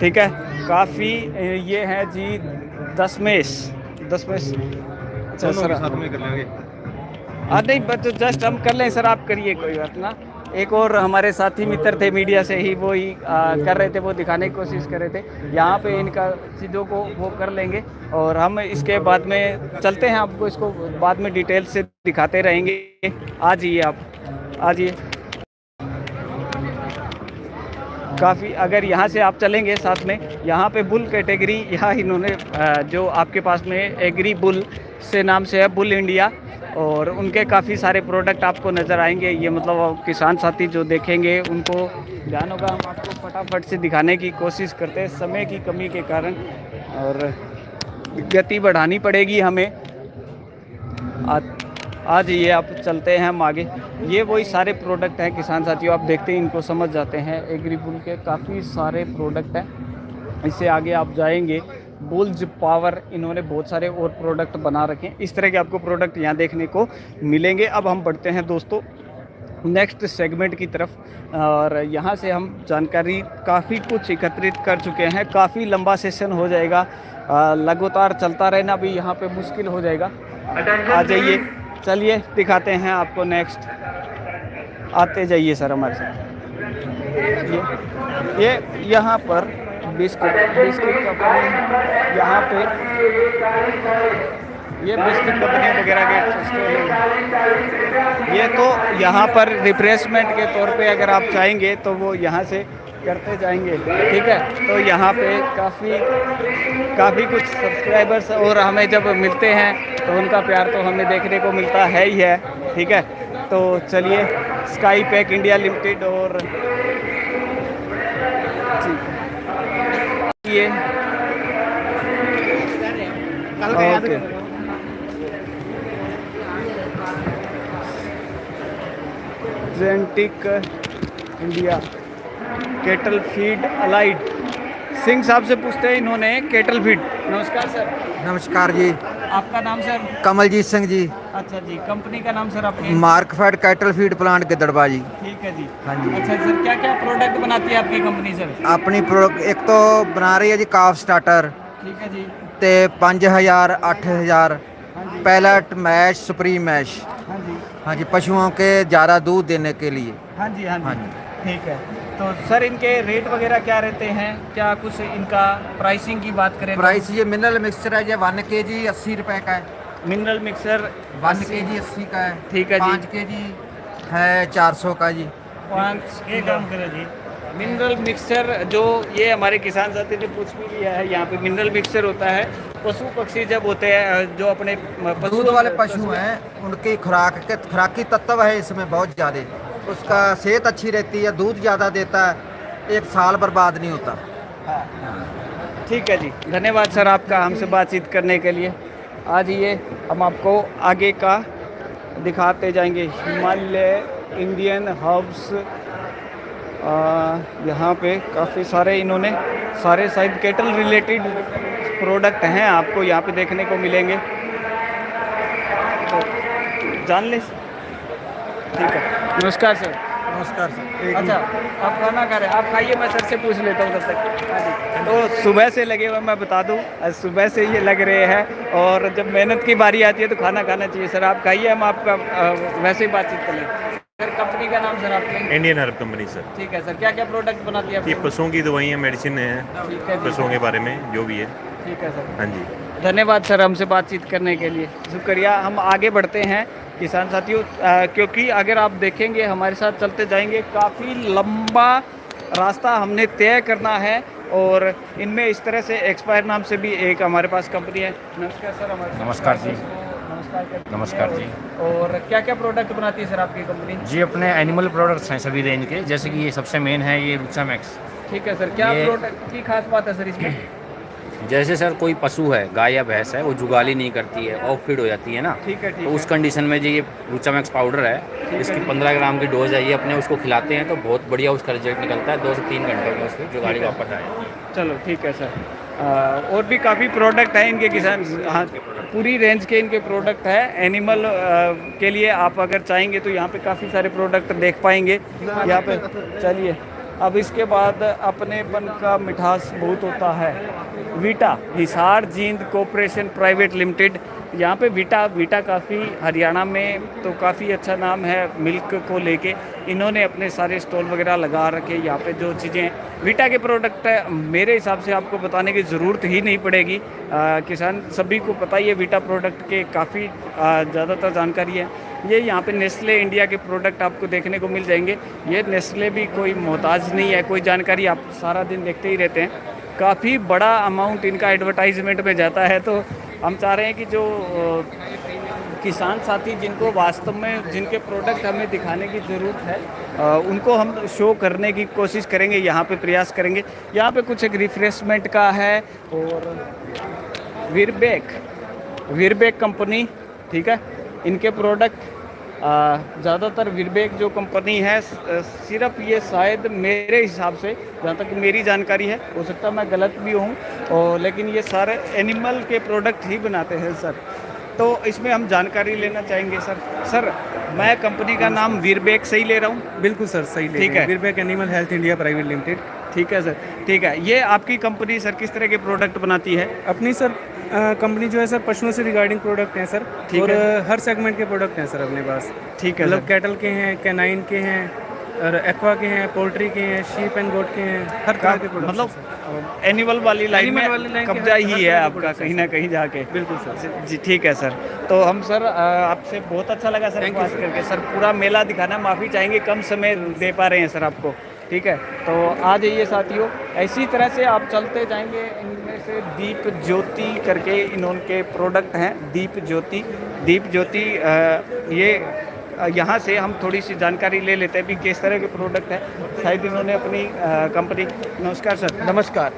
ठीक है, काफ़ी ये है जी दशमेश। अच्छा सर साथ में कर लेंगे। नहीं बस जस्ट हम कर लें सर, आप करिए, कोई बात ना। एक और हमारे साथी मित्र थे मीडिया से ही, वो ही कर रहे थे, वो दिखाने की कोशिश कर रहे थे। यहाँ पे इनका चीज़ों को वो कर लेंगे और हम इसके बाद में चलते हैं, आपको इसको बाद में डिटेल से दिखाते रहेंगे। आ जाइए आप, आ जाइए। काफ़ी, अगर यहाँ से आप चलेंगे साथ में, यहाँ पे बुल कैटेगरी, यहाँ इन्होंने जो आपके पास में एग्री बुल से नाम से है, बुल इंडिया, और उनके काफ़ी सारे प्रोडक्ट आपको नज़र आएंगे। ये मतलब किसान साथी जो देखेंगे उनको ध्यान होगा, हम आपको फटाफट से दिखाने की कोशिश करते हैं समय की कमी के कारण, और गति बढ़ानी पड़ेगी हमें। आज ये आप चलते हैं हम आगे। ये वही सारे प्रोडक्ट हैं किसान साथियों, आप देखते हैं इनको समझ जाते हैं। एग्री बुल के काफ़ी सारे प्रोडक्ट हैं। इससे आगे आप जाएंगे, बुल्ज पावर, इन्होंने बहुत सारे और प्रोडक्ट बना रखे हैं। इस तरह के आपको प्रोडक्ट यहाँ देखने को मिलेंगे। अब हम बढ़ते हैं दोस्तों नेक्स्ट सेगमेंट की तरफ, और यहाँ से हम जानकारी काफ़ी कुछ एकत्रित कर चुके हैं। काफ़ी लंबा सेशन हो जाएगा, लगातार चलता रहना भी यहाँ पे मुश्किल हो जाएगा। आ जाइए, चलिए दिखाते हैं आपको नेक्स्ट। आते जाइए सर हमारे साथ। ये यहाँ पर बिस्किट कंपनी, यहाँ पे ये बिस्किट कंपनी वगैरह के स्टोर हैं। ये तो यहाँ पर रिफ्रेशमेंट के तौर पे अगर आप चाहेंगे तो वो यहाँ से करते जाएंगे, ठीक है। तो यहाँ पे काफ़ी कुछ सब्सक्राइबर्स और हमें जब मिलते हैं तो उनका प्यार तो हमें देखने को मिलता है ही है, ठीक है। तो चलिए, स्काई पैक इंडिया लिमिटेड और ये okay, genetic India, kettle feed allied. Singh साहब से पूछते हैं इन्होंने केटल फीड। नमस्कार सर। नमस्कार जी। आपका नाम सर? कमलजीत सिंह जी। अच्छा जी, कंपनी का नाम सर आपकी? मार्कफेड कैटल फीड प्लांट गिद्दड़बाह जी। ठीक है जी। हाँ जी। अच्छा सर, क्या क्या प्रोडक्ट बनाती है आपकी कंपनी सर? अपनी प्रोडक्ट एक तो बना रही है जी काफ स्टार्टर, ठीक है जी, ते 5000 8000 पैलेट मैश सुप्रीम मैश। हाँ जी, हाँ जी, पशुओं के ज़्यादा दूध देने के लिए। हाँ जी, हाँ हाँ जी, जी। ठीक है। तो सर इनके रेट वगैरह क्या रहते हैं? क्या कुछ इनका प्राइसिंग की बात करें? प्राइस ये मिनरल मिक्सचर है, ये 1 kg 80 रुपए का है। मिनरल मिक्सर 1 kg 80 का है। ठीक है जी। 5 kg है 400 का जी। 5 काम करें जी। मिनरल मिक्सचर जो ये हमारे किसान साथी ने पूछ भी लिया है, यहाँ पे मिनरल मिक्सचर होता है पशु पक्षी जब होते हैं जो अपने दूध वाले पशु हैं, उनकी खुराकी तत्व है इसमें बहुत ज़्यादा, उसका सेहत अच्छी रहती है, दूध ज़्यादा देता है, 1 साल बर्बाद नहीं होता। ठीक है जी, धन्यवाद सर आपका हमसे बातचीत करने के लिए। आज ये हम आपको आगे का दिखाते जाएंगे। हिमालय इंडियन हर्ब्स, यहाँ पे काफ़ी सारे इन्होंने सारे शायद केटल रिलेटेड प्रोडक्ट हैं, आपको यहाँ पे देखने को मिलेंगे, तो जान ले। ठीक है, नमस्कार सर। नमस्कार सर। अच्छा, आप खाना खा रहे हैं? आप खाइए, मैं सर से पूछ लेता हूँ तब तक। हाँ जी। तो सुबह से लगे हुए, मैं बता दूँ सुबह से ये लग रहे हैं, और जब मेहनत की बारी आती है तो खाना खाना चाहिए। सर आप खाइए, हम आपका वैसे ही बातचीत कर लें। सर कंपनी का नाम सर आपके? Indian herb company sir. ठीक है सर, क्या क्या प्रोडक्ट बनाती है? ये पशुओं की दवाइयाँ मेडिसिन है, पशुओं के बारे में जो भी है। ठीक है सर। हाँ जी, धन्यवाद सर हमसे बातचीत करने के लिए, शुक्रिया। हम आगे बढ़ते हैं किसान साथियों, क्योंकि अगर आप देखेंगे हमारे साथ चलते जाएंगे, काफ़ी लंबा रास्ता हमने तय करना है, और इनमें इस तरह से एक्सपायर नाम से भी एक हमारे पास कंपनी है। नमस्कार सर। हमारे नमस्कार जी। नमस्कार जी। और क्या क्या प्रोडक्ट बनाती है सर आपकी कंपनी? जी अपने एनिमल प्रोडक्ट्स हैं सभी रेंज के, जैसे कि ये सबसे मेन है ये रुचा मैक्स। ठीक है सर, क्या प्रोडक्ट की खास बात है सर इसमें? जैसे सर कोई पशु है, गाय या भैंस है, वो जुगाली नहीं करती है, ऑफ फीड हो जाती है ना, ठीक है, तो उस कंडीशन में जी ये रुचा मैक्स पाउडर है, इसकी 15 ग्राम की डोज है, ये अपने उसको खिलाते हैं तो बहुत बढ़िया उसका रिजल्ट निकलता है। 2 से 3 घंटे में उसकी जुगाली वापस आए। चलो ठीक है सर। और भी काफ़ी प्रोडक्ट हैं इनके किसान, हाँ पूरी रेंज के इनके प्रोडक्ट है। एनिमल के लिए आप अगर चाहेंगे तो यहाँ पे काफ़ी सारे प्रोडक्ट देख पाएंगे यहाँ पे। चलिए, अब इसके बाद अपनेपन का मिठास बहुत होता है। Vita Hisar Jind corporation private limited, यहाँ पे वीटा काफ़ी हरियाणा में तो काफ़ी अच्छा नाम है मिल्क को लेके। इन्होंने अपने सारे स्टॉल वगैरह लगा रखे, यहाँ पे जो चीज़ें वीटा के प्रोडक्ट मेरे हिसाब से आपको बताने की ज़रूरत ही नहीं पड़ेगी। किसान सभी को पता ही है वीटा प्रोडक्ट के काफ़ी ज़्यादातर जानकारी है। ये यहाँ पे नेस्ले इंडिया के प्रोडक्ट आपको देखने को मिल जाएंगे। ये नेस्ले भी कोई मोहताज नहीं है, कोई जानकारी आप सारा दिन देखते ही रहते हैं। काफ़ी बड़ा अमाउंट इनका एडवर्टाइजमेंट में जाता है, तो हम चाह रहे हैं कि जो किसान साथी जिनको वास्तव में जिनके प्रोडक्ट हमें दिखाने की ज़रूरत है उनको हम शो करने की कोशिश करेंगे, यहाँ पे प्रयास करेंगे। यहाँ पे कुछ एक रिफ्रेशमेंट का है और वीरबेक कंपनी, ठीक है, इनके प्रोडक्ट ज़्यादातर वीरबेक जो कंपनी है सिर्फ ये शायद मेरे हिसाब से जहाँ तक मेरी जानकारी है, हो सकता है मैं गलत भी हूँ, और लेकिन ये सारे एनिमल के प्रोडक्ट ही बनाते हैं सर। तो इसमें हम जानकारी लेना चाहेंगे सर। सर मैं कंपनी का नाम वीरबेक सही ले रहा हूँ? बिल्कुल सर, सही ले, ठीक है। Virbac animal health India private limited. ठीक है सर, ठीक है। ये आपकी कंपनी सर किस तरह के प्रोडक्ट बनाती है? अपनी सर कंपनी जो है सर पशुओं से रिगार्डिंग प्रोडक्ट हैं सर, ठीक और है। हर सेगमेंट के प्रोडक्ट हैं सर अपने पास। ठीक है, मतलब कैटल के हैं, कैनाइन के हैं, और एक्वा के हैं, पोल्ट्री के हैं, शीप एंड गोट के हैं, हर तरह के प्रोडक्ट। मतलब एनिमल वाली लाइन में कब्जा ही है आपका कहीं ना कहीं जाके। बिल्कुल सर जी, ठीक है सर। तो हम सर आपसे बहुत अच्छा लगा सर बात करके। सर पूरा मेला दिखाना, माफ़ी चाहेंगे कम समय दे पा रहे हैं सर आपको, ठीक है। तो आ जाइए साथियों, इसी तरह से आप चलते जाएंगे। इनमें से दीप ज्योति करके इनके प्रोडक्ट हैं, दीप ज्योति ये यहाँ से हम थोड़ी सी जानकारी ले लेते हैं भी किस तरह के प्रोडक्ट हैं। शायद इन्होंने अपनी कंपनी। नमस्कार सर। नमस्कार।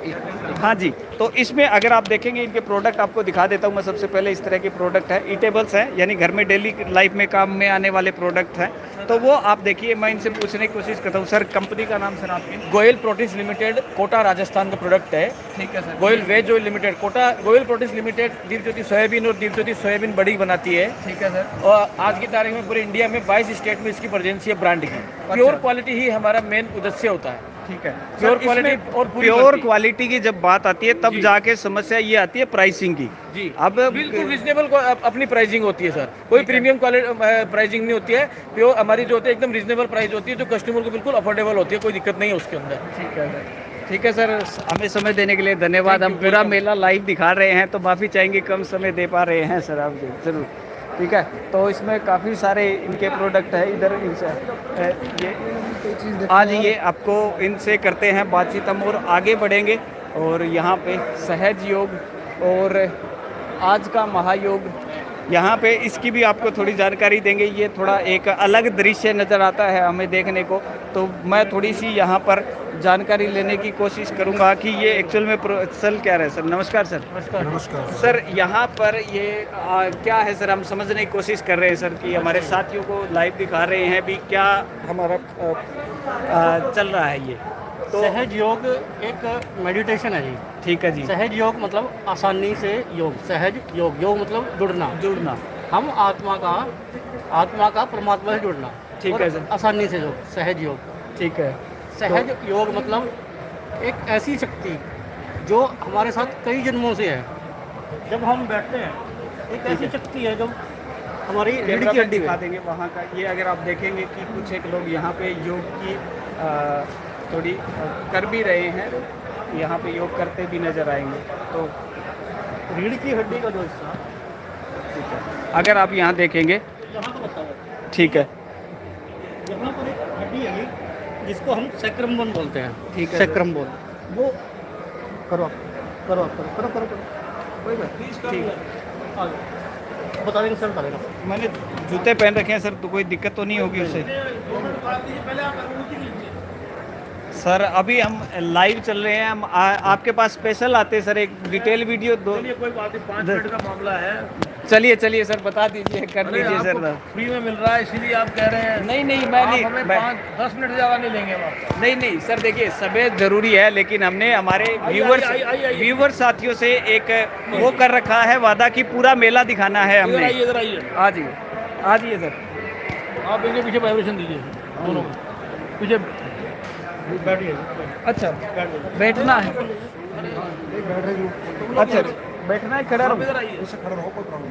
हाँ जी, तो इसमें अगर आप देखेंगे इनके प्रोडक्ट आपको दिखा देता हूँ मैं। सबसे पहले इस तरह के प्रोडक्ट है, ईटेबल्स हैं, यानी घर में डेली लाइफ में काम में आने वाले प्रोडक्ट हैं। तो वो आप देखिए, मैं इनसे पूछने की कोशिश करता हूँ। सर कंपनी का नाम सर आपकी? गोयल प्रोटीज लिमिटेड, कोटा राजस्थान का प्रोडक्ट है। ठीक है sir. Goyal veg oil limited, Kota Goyal proteins limited Deep Jyoti soybean और दीप ज्योति सोयाबीन बड़ी बनाती है। ठीक है सर। और आज की तारीख में पूरे इंडिया में 22 स्टेट में इसकी प्रेजेंसी है ब्रांड की। प्योर क्वालिटी ही हमारा मेन उद्देश्य होता है। ठीक है, प्योर क्वालिटी और प्योर क्वालिटी की जब बात आती है तब जाके समस्या ये आती है प्राइसिंग की। जी, अब बिल्कुल रिजनेबल अपनी प्राइसिंग होती है सर, कोई प्रीमियम क्वालिटी प्राइसिंग नहीं होती है। प्योर हमारी जो होती है एकदम रिजनेबल प्राइस होती है, जो कस्टमर को बिल्कुल अफोर्डेबल होती है, कोई दिक्कत नहीं है उसके अंदर। ठीक है सर। ठीक है सर, हमें समय देने के लिए धन्यवाद। हम पूरा मेला लाइव दिखा रहे हैं, तो माफ़ी चाहेंगे कम समय दे पा रहे हैं सर आप ज़रूर। ठीक है, तो इसमें काफ़ी सारे इनके प्रोडक्ट है। इधर इनसे ये आज ये आपको इनसे करते हैं बातचीत हम और आगे बढ़ेंगे। और यहाँ पे सहज योग और आज का महायोग, यहाँ पे इसकी भी आपको थोड़ी जानकारी देंगे। ये थोड़ा एक अलग दृश्य नज़र आता है हमें देखने को, तो मैं थोड़ी सी यहाँ पर जानकारी लेने की कोशिश करूँगा कि ये एक्चुअल में चल क्या रहा है। सर नमस्कार सर। नमस्कार सर, यहाँ पर ये क्या है सर, हम समझने की कोशिश कर रहे हैं सर कि हमारे साथियों को लाइव दिखा रहे हैं भी क्या हमारा चल रहा है ये। तो सहज योग एक मेडिटेशन है जी। ठीक है जी। सहज योग मतलब आसानी से योग, सहज योग, योग मतलब जुड़ना। हम आत्मा का परमात्मा से जुड़ना। ठीक है सर। आसानी से योग, सहज योग। ठीक है। सहज योग मतलब एक ऐसी शक्ति जो हमारे साथ कई जन्मों से है। जब हम बैठते हैं, एक ऐसी शक्ति है जो हमारी रीढ़ की हड्डी दिखा देंगे वहाँ का। ये अगर आप देखेंगे कि कुछ एक लोग यहाँ पे योग की थोड़ी कर भी रहे हैं, यहाँ पे योग करते भी नजर आएंगे। तो रीढ़ की हड्डी का जो हिस्सा, ठीक है, अगर आप यहाँ देखेंगे, ठीक है, यहाँ पर एक हड्डी है जिसको हम सैक्रम बोन बोलते हैं। ठीक है, सैक्रम बोन, वो करो कोई बात नहीं, ठीक है, बता देंगे सर, बता देगा। मैंने जूते पहन रखे हैं सर, तो कोई दिक्कत तो नहीं होगी उससे? सर अभी हम लाइव चल रहे हैं, हम आपके पास स्पेशल आते हैं सर, एक डिटेल वीडियो दो। कोई बात नहीं, 5 मिनट का मामला है। चलिए सर, बता दीजिए, कर लीजिए सर। फ्री में मिल रहा है इसीलिए आप कह रहे हैं। नहीं मैं नहीं, 5-10 मिनट ज़्यादा नहीं लेंगे हम आपका। नहीं सर, देखिए समय ज़रूरी है, लेकिन हमने हमारे व्यूवर्स साथियों से एक वो कर रखा है वादा कि पूरा मेला दिखाना है हमने। इधर आइए, आ जाइए सर। आप इनके पीछे वाइब्रेशन दीजिए, दोनों पीछे बैठिए। अच्छा, बैठना है। अच्छा, बैठना है, खड़ा रहो।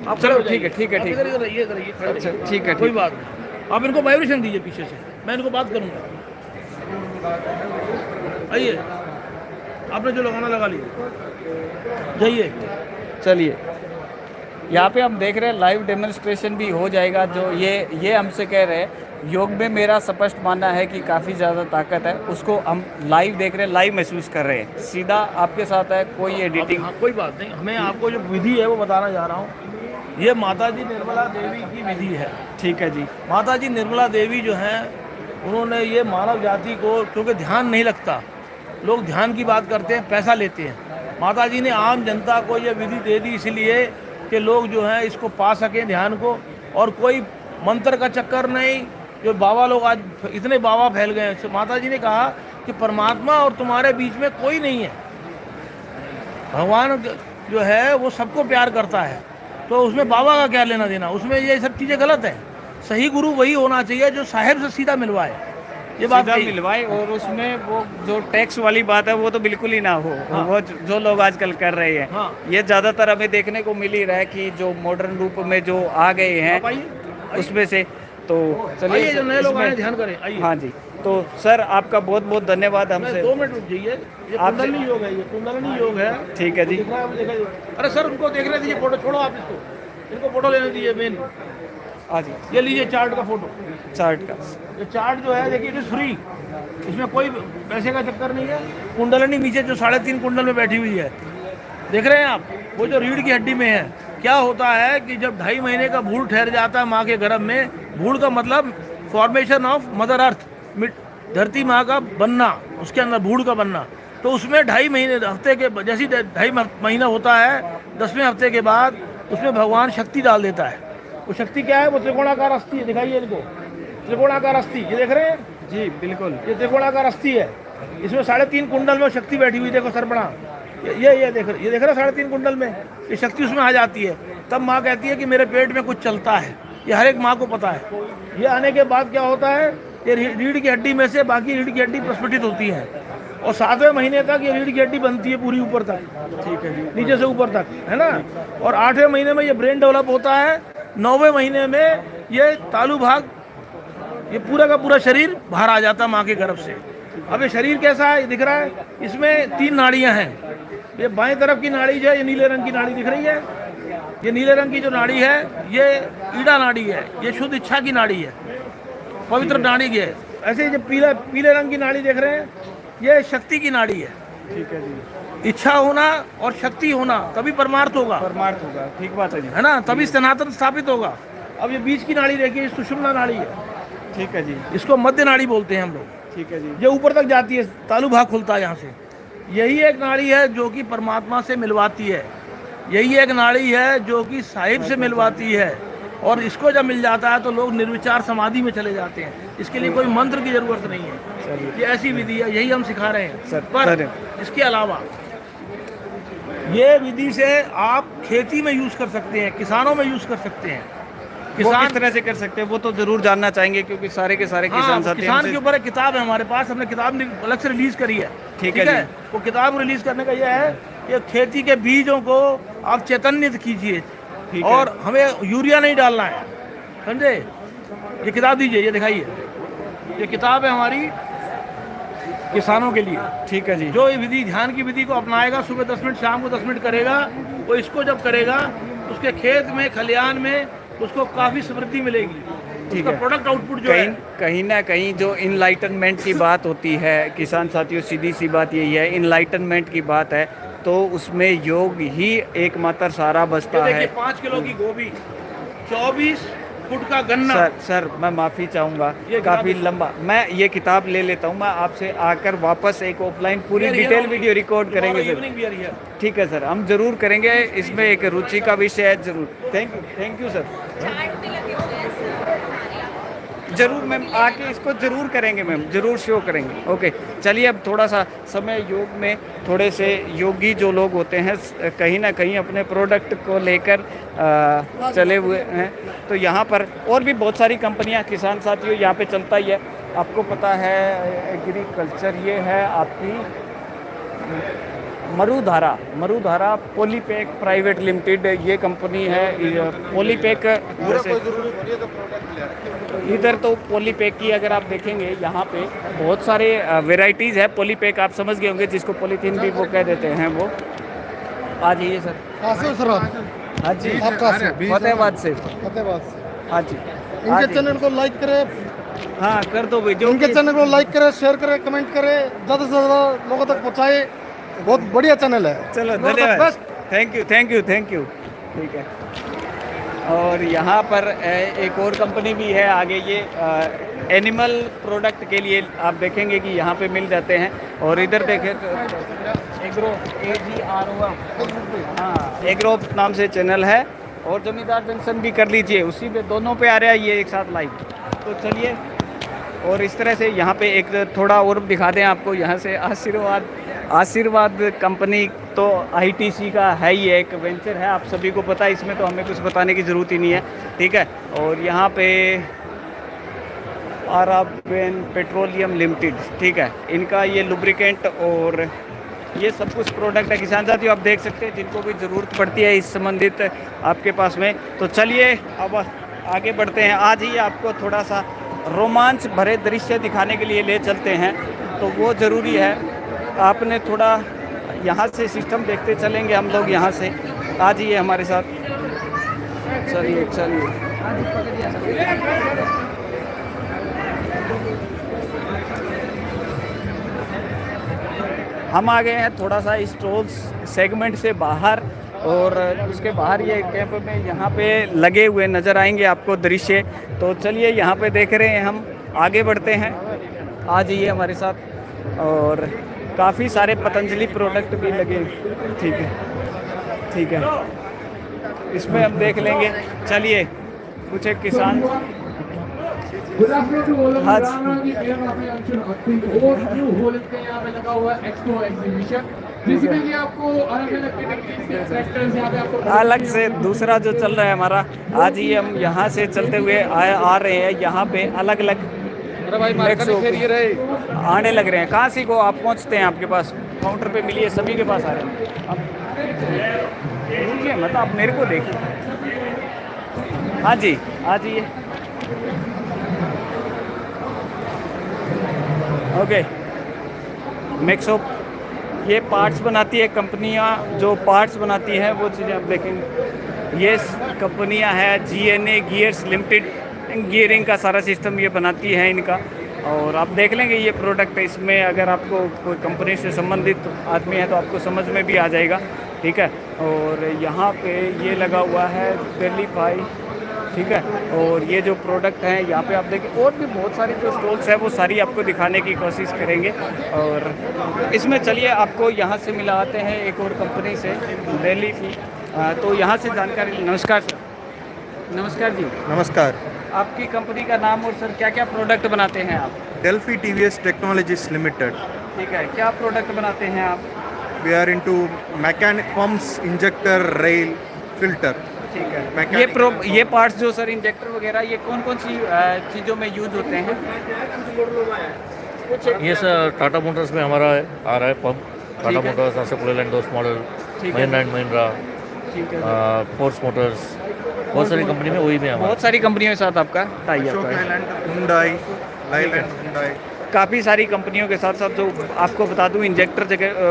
आप चलो ठीक है। इधर आइए। अच्छा ठीक है, कोई बात नहीं, आप इनको वाइब्रेशन दीजिए पीछे से, मैं इनको बात करूँगा। आइए, आपने जो लगाना लगा लीजिए, जाइए। चलिए, यहाँ पे हम देख रहे हैं लाइव डेमोन्स्ट्रेशन भी हो जाएगा। जो ये हमसे कह रहे हैं योग में मेरा स्पष्ट मानना है कि काफ़ी ज़्यादा ताकत है, उसको हम लाइव देख रहे हैं, लाइव महसूस कर रहे हैं। सीधा आपके साथ है, कोई एडिटिंग? हाँ, कोई बात नहीं, हमें आपको जो विधि है वो बताना जा रहा हूँ। ये माता जी निर्मला देवी की विधि है। ठीक है जी। माता जी निर्मला देवी जो हैं, उन्होंने ये मानव जाति को, क्योंकि ध्यान नहीं लगता, लोग ध्यान की बात करते हैं, पैसा लेते हैं। माता जी ने आम जनता को ये विधि दे दी इसलिए कि लोग जो हैं इसको पा सकें ध्यान को, और कोई मंत्र का चक्कर नहीं। जो बाबा लोग आज इतने बाबा फैल गए हैं, माता जी ने कहा कि परमात्मा और तुम्हारे बीच में कोई नहीं है। भगवान जो है वो सबको प्यार करता है, तो उसमें बाबा का क्या लेना देना, उसमें ये सब चीज़ें गलत हैं। सही गुरु वही होना चाहिए जो साहेब से सीधा मिलवाए, ये बात मिलवाए, और उसमें वो जो टैक्स वाली बात है वो तो बिल्कुल ही ना हो। हाँ। वो जो लोग आजकल कर रहे हैं। हाँ। ये ज़्यादातर हमें देखने को मिल ही रहा है कि जो मॉडर्न रूप में जो आ गए हैं उसमें से। तो चलिए, जो नए लोग आए ध्यान करें, आइए। हाँ जी, तो सर आपका बहुत बहुत धन्यवाद। हमसे 2 मिनट रुक जाइए, ये कुंडलनी योग है, ये कुंडलनी योग है। ठीक है जी। अरे सर उनको देखने दीजिए, फोटो छोड़ो आप, इनको फोटो लेने दीजिए मेन। हाँ जी, ये लीजिए चार्ट का फोटो। चार्ट का ये चार्ट जो है देखिए, इट इज़ फ्री, इसमें कोई पैसे का चक्कर नहीं है। कुंडलनी नीचे जो 3.5 कुंडल में बैठी हुई है, देख रहे हैं आप, वो जो रीढ़ की हड्डी में है। क्या होता है कि जब 2.5 महीने का भूल ठहर जाता है माँ के गर्भ में, भूल का मतलब फॉर्मेशन ऑफ मदर अर्थ, धरती माँ का बनना, उसके अंदर भूल का बनना, तो उसमें 2.5 महीने हफ्ते के, जैसे 2.5 महीना होता है, 10वें हफ्ते के बाद उसमें भगवान शक्ति डाल देता है। वो शक्ति क्या है? वो त्रिकोणाकार अस्थि है, दिखाइए इनको, त्रिकोणाकार अस्थि, ये देख रहे हैं जी? बिल्कुल, ये त्रिकोणाकार अस्थि है। इसमें 3.5 कुंडल में शक्ति बैठी हुई, देखो सरपणा, ये देख रहे 3.5 कुंडल में ये शक्ति उसमें आ जाती है। तब माँ कहती है कि मेरे पेट में कुछ चलता है, ये हर एक माँ को पता है। ये आने के बाद क्या होता है, ये रीढ़ की हड्डी में से बाकी रीढ़ की हड्डी प्रस्फुटित होती है, और 7वें महीने तक ये रीढ़ की हड्डी बनती है पूरी ऊपर तक। ठीक है जी, नीचे से ऊपर तक, है ना। और 8वें महीने में ये ब्रेन डेवलप होता है। 9वें महीने में ये तालु भाग, ये पूरा का पूरा शरीर बाहर आ जाता है माँ के गर्भ से। अब ये शरीर कैसा है, दिख रहा है, इसमें 3 नाड़ियाँ हैं। ये बाएं तरफ की नाड़ी जो है, ये नीले रंग की नाड़ी दिख रही है, ये नीले रंग की जो नाड़ी है ये ईड़ा नाड़ी है, ये शुद्ध इच्छा की नाड़ी है, पवित्र नाड़ी है। ऐसे जो पीले रंग की नाड़ी देख रहे हैं, ये शक्ति की नाड़ी है। ठीक है जी। इच्छा होना और शक्ति होना, तभी परमार्थ होगा। परमार्थ होगा, ठीक बात है जी, है ना, तभी सनातन स्थापित होगा। अब ये बीच की नाड़ी देखिए, सुषुम्ना नाड़ी है। ठीक है जी, इसको मध्य नाड़ी बोलते हैं हम लोग। ठीक है जी। ये ऊपर तक जाती है, तालु भाग खुलता है यहाँ से। यही एक नाड़ी है जो कि परमात्मा से मिलवाती है, यही एक नाड़ी है जो कि साहिब से मिलवाती है। और इसको जब मिल जाता है तो लोग निर्विचार समाधि में चले जाते हैं। इसके लिए कोई मंत्र की जरूरत नहीं है, ये ऐसी विधि है, यही हम सिखा रहे हैं। पर इसके अलावा ये विधि से आप खेती में यूज कर सकते हैं, किसानों में यूज कर सकते हैं। किसान किस तरह से कर सकते हैं वो तो जरूर जानना चाहेंगे, क्योंकि सारे के सारे किसान साथी किसान के ऊपर एक किताब है हमारे पास, हमने किताब अलग से रिलीज करी है। ठीक है, वो किताब रिलीज करने का यह है कि खेती के बीजों को आप चैतन्यत कीजिए, और हमें यूरिया नहीं डालना है, समझे। ये किताब दीजिए, ये दिखाइए, ये किताब है हमारी किसानों के लिए। ठीक है जी। जो ये विधि, ध्यान की विधि को अपनाएगा, सुबह 10 मिनट, शाम को 10 मिनट करेगा, वो इसको जब करेगा उसके खेत में, खलियान में उसको काफ़ी समृद्धि मिलेगी। उसका प्रोडक्ट आउटपुट जो है, कहीं ना कहीं जो इनलाइटनमेंट की बात होती है किसान साथियों, सीधी सी बात यही है, इनलाइटनमेंट की बात है, तो उसमें योग ही एकमात्र सहारा बचता है। 5 किलो की गोभी, 24 फुट का गन्ना। सर मैं माफ़ी चाहूँगा, काफ़ी लंबा, मैं ये किताब ले लेता हूँ, मैं आपसे आकर वापस एक ऑफलाइन पूरी डिटेल वीडियो रिकॉर्ड करेंगे सर। ठीक है सर, हम जरूर करेंगे, इसमें एक रुचि का विषय है जरूर। थैंक यू सर, जरूर मैम, आके इसको जरूर करेंगे मैम, जरूर शो करेंगे। ओके, चलिए अब थोड़ा सा समय योग में, थोड़े से योगी जो लोग होते हैं कहीं ना कहीं अपने प्रोडक्ट को लेकर चले हुए हैं। तो यहाँ पर और भी बहुत सारी कंपनियाँ, किसान साथियों, यहाँ पे चलता ही है, आपको पता है एग्रीकल्चर ये है आपकी मरुधारा पॉलीपैक प्राइवेट लिमिटेड ये कंपनी है। पॉलीपैक इधर तो पॉलीपैक की अगर आप देखेंगे यहाँ पे बहुत सारे वेराइटीज़ है। पॉलीपैक आप समझ गए होंगे, जिसको पॉलीथीन भी वो कह देते हैं। वो आ जाइए सर। सर आप हाँ जी, फतेहाबाद से। हाँ जी, इनके चैनल को लाइक करें। हाँ कर दो भाई, जो इनके चैनल को लाइक करें, शेयर करें, कमेंट करें, ज़्यादा से ज़्यादा लोगों तक पहुँचाए। बहुत बढ़िया चैनल है। चलो धन्यवाद, थैंक यू। ठीक है। और यहाँ पर एक और कंपनी भी है आगे, ये एनिमल प्रोडक्ट के लिए आप देखेंगे कि यहाँ पे मिल जाते हैं। और इधर देखें एग्रो AGRO, हाँ एग्रो नाम से चैनल है। और जमींदार जंक्शन भी कर लीजिए, उसी पे दोनों पे आ रहा है ये एक साथ लाइव। तो चलिए, और इस तरह से यहाँ पे एक थोड़ा और दिखा दें आपको। यहाँ से आशीर्वाद कंपनी तो ITC का है ही, एक वेंचर है, आप सभी को पता है, इसमें तो हमें कुछ बताने की ज़रूरत ही नहीं है। ठीक है। और यहाँ पे आराबेन पेट्रोलियम लिमिटेड, ठीक है, इनका ये लुब्रिकेंट और ये सब कुछ प्रोडक्ट है। किसान साथियों आप देख सकते हैं, जिनको भी ज़रूरत पड़ती है इस संबंधित आपके पास में। तो चलिए अब आगे बढ़ते हैं। आज ही आपको थोड़ा सा रोमांच भरे दृश्य दिखाने के लिए ले चलते हैं, तो वो ज़रूरी है। आपने थोड़ा यहाँ से सिस्टम देखते चलेंगे हम लोग यहाँ से। आज ही हमारे साथ, चलिए। हम आ गए हैं थोड़ा सा स्टॉल्स सेगमेंट से बाहर, और उसके बाहर ये कैंप में यहाँ पे लगे हुए नज़र आएंगे आपको दृश्य। तो चलिए यहाँ पे देख रहे हैं, हम आगे बढ़ते हैं। आ जाइए हमारे साथ। और काफ़ी सारे पतंजलि प्रोडक्ट भी लगे। ठीक है, इसमें हम देख लेंगे। चलिए, कुछ एक किसान अलग से दूसरा जो चल रहा है हमारा। आज ही हम यहाँ से चलते हुए आ रहे हैं। यहाँ पे अलग अलग आने लग रहे हैं। कहाँ से को आप पहुँचते हैं, आपके पास काउंटर पे मिलिए, सभी के पास आ रहे हैं। अब रुकिए, मतलब आप मेरे को देखिए। हाँ जी, आ जाइए। ओके, मिक्सअप ये पार्ट्स बनाती है कंपनियां, जो पार्ट्स बनाती हैं वो चीज़ें आप देखेंगे। ये कंपनियां हैं GNA गियर्स लिमिटेड, गियरिंग का सारा सिस्टम ये बनाती है इनका। और आप देख लेंगे ये प्रोडक्ट, इसमें अगर आपको कोई कंपनी से संबंधित आदमी है तो आपको समझ में भी आ जाएगा। ठीक है। और यहाँ पे ये लगा हुआ है दिल्ली भाई, ठीक है। और ये जो प्रोडक्ट हैं यहाँ पे आप देखें, और भी बहुत सारी जो स्टॉल्स है वो सारी आपको दिखाने की कोशिश करेंगे। और इसमें चलिए आपको यहाँ से मिलाते हैं एक और कंपनी से, दिल्ली की। तो यहाँ से जानकारी। नमस्कार सर। नमस्कार जी। नमस्कार। आपकी कंपनी का नाम और सर क्या क्या प्रोडक्ट बनाते हैं आप? Delphi TVS technologies limited. ठीक है, क्या प्रोडक्ट बनाते हैं आप? We are into mechanic pumps, injector, rail, filter. ठीक है। ये पार्ट्स जो सर इंजेक्टर वगैरह, ये कौन कौन सी चीज़ों में यूज होते हैं? ये सर टाटा मोटर्स में हमारा आ रहा है पंप। टाटा मोटर्स, आशोक लेलैंड, दोस्त model, Mahindra and Mahindra, force Motors, बहुत सारी कंपनी में वही में हमारा। बहुत सारी कंपनियों के साथ आपका टाई अप है। काफ़ी सारी कंपनियों के साथ साथ जो आपको बता दूं, इंजेक्टर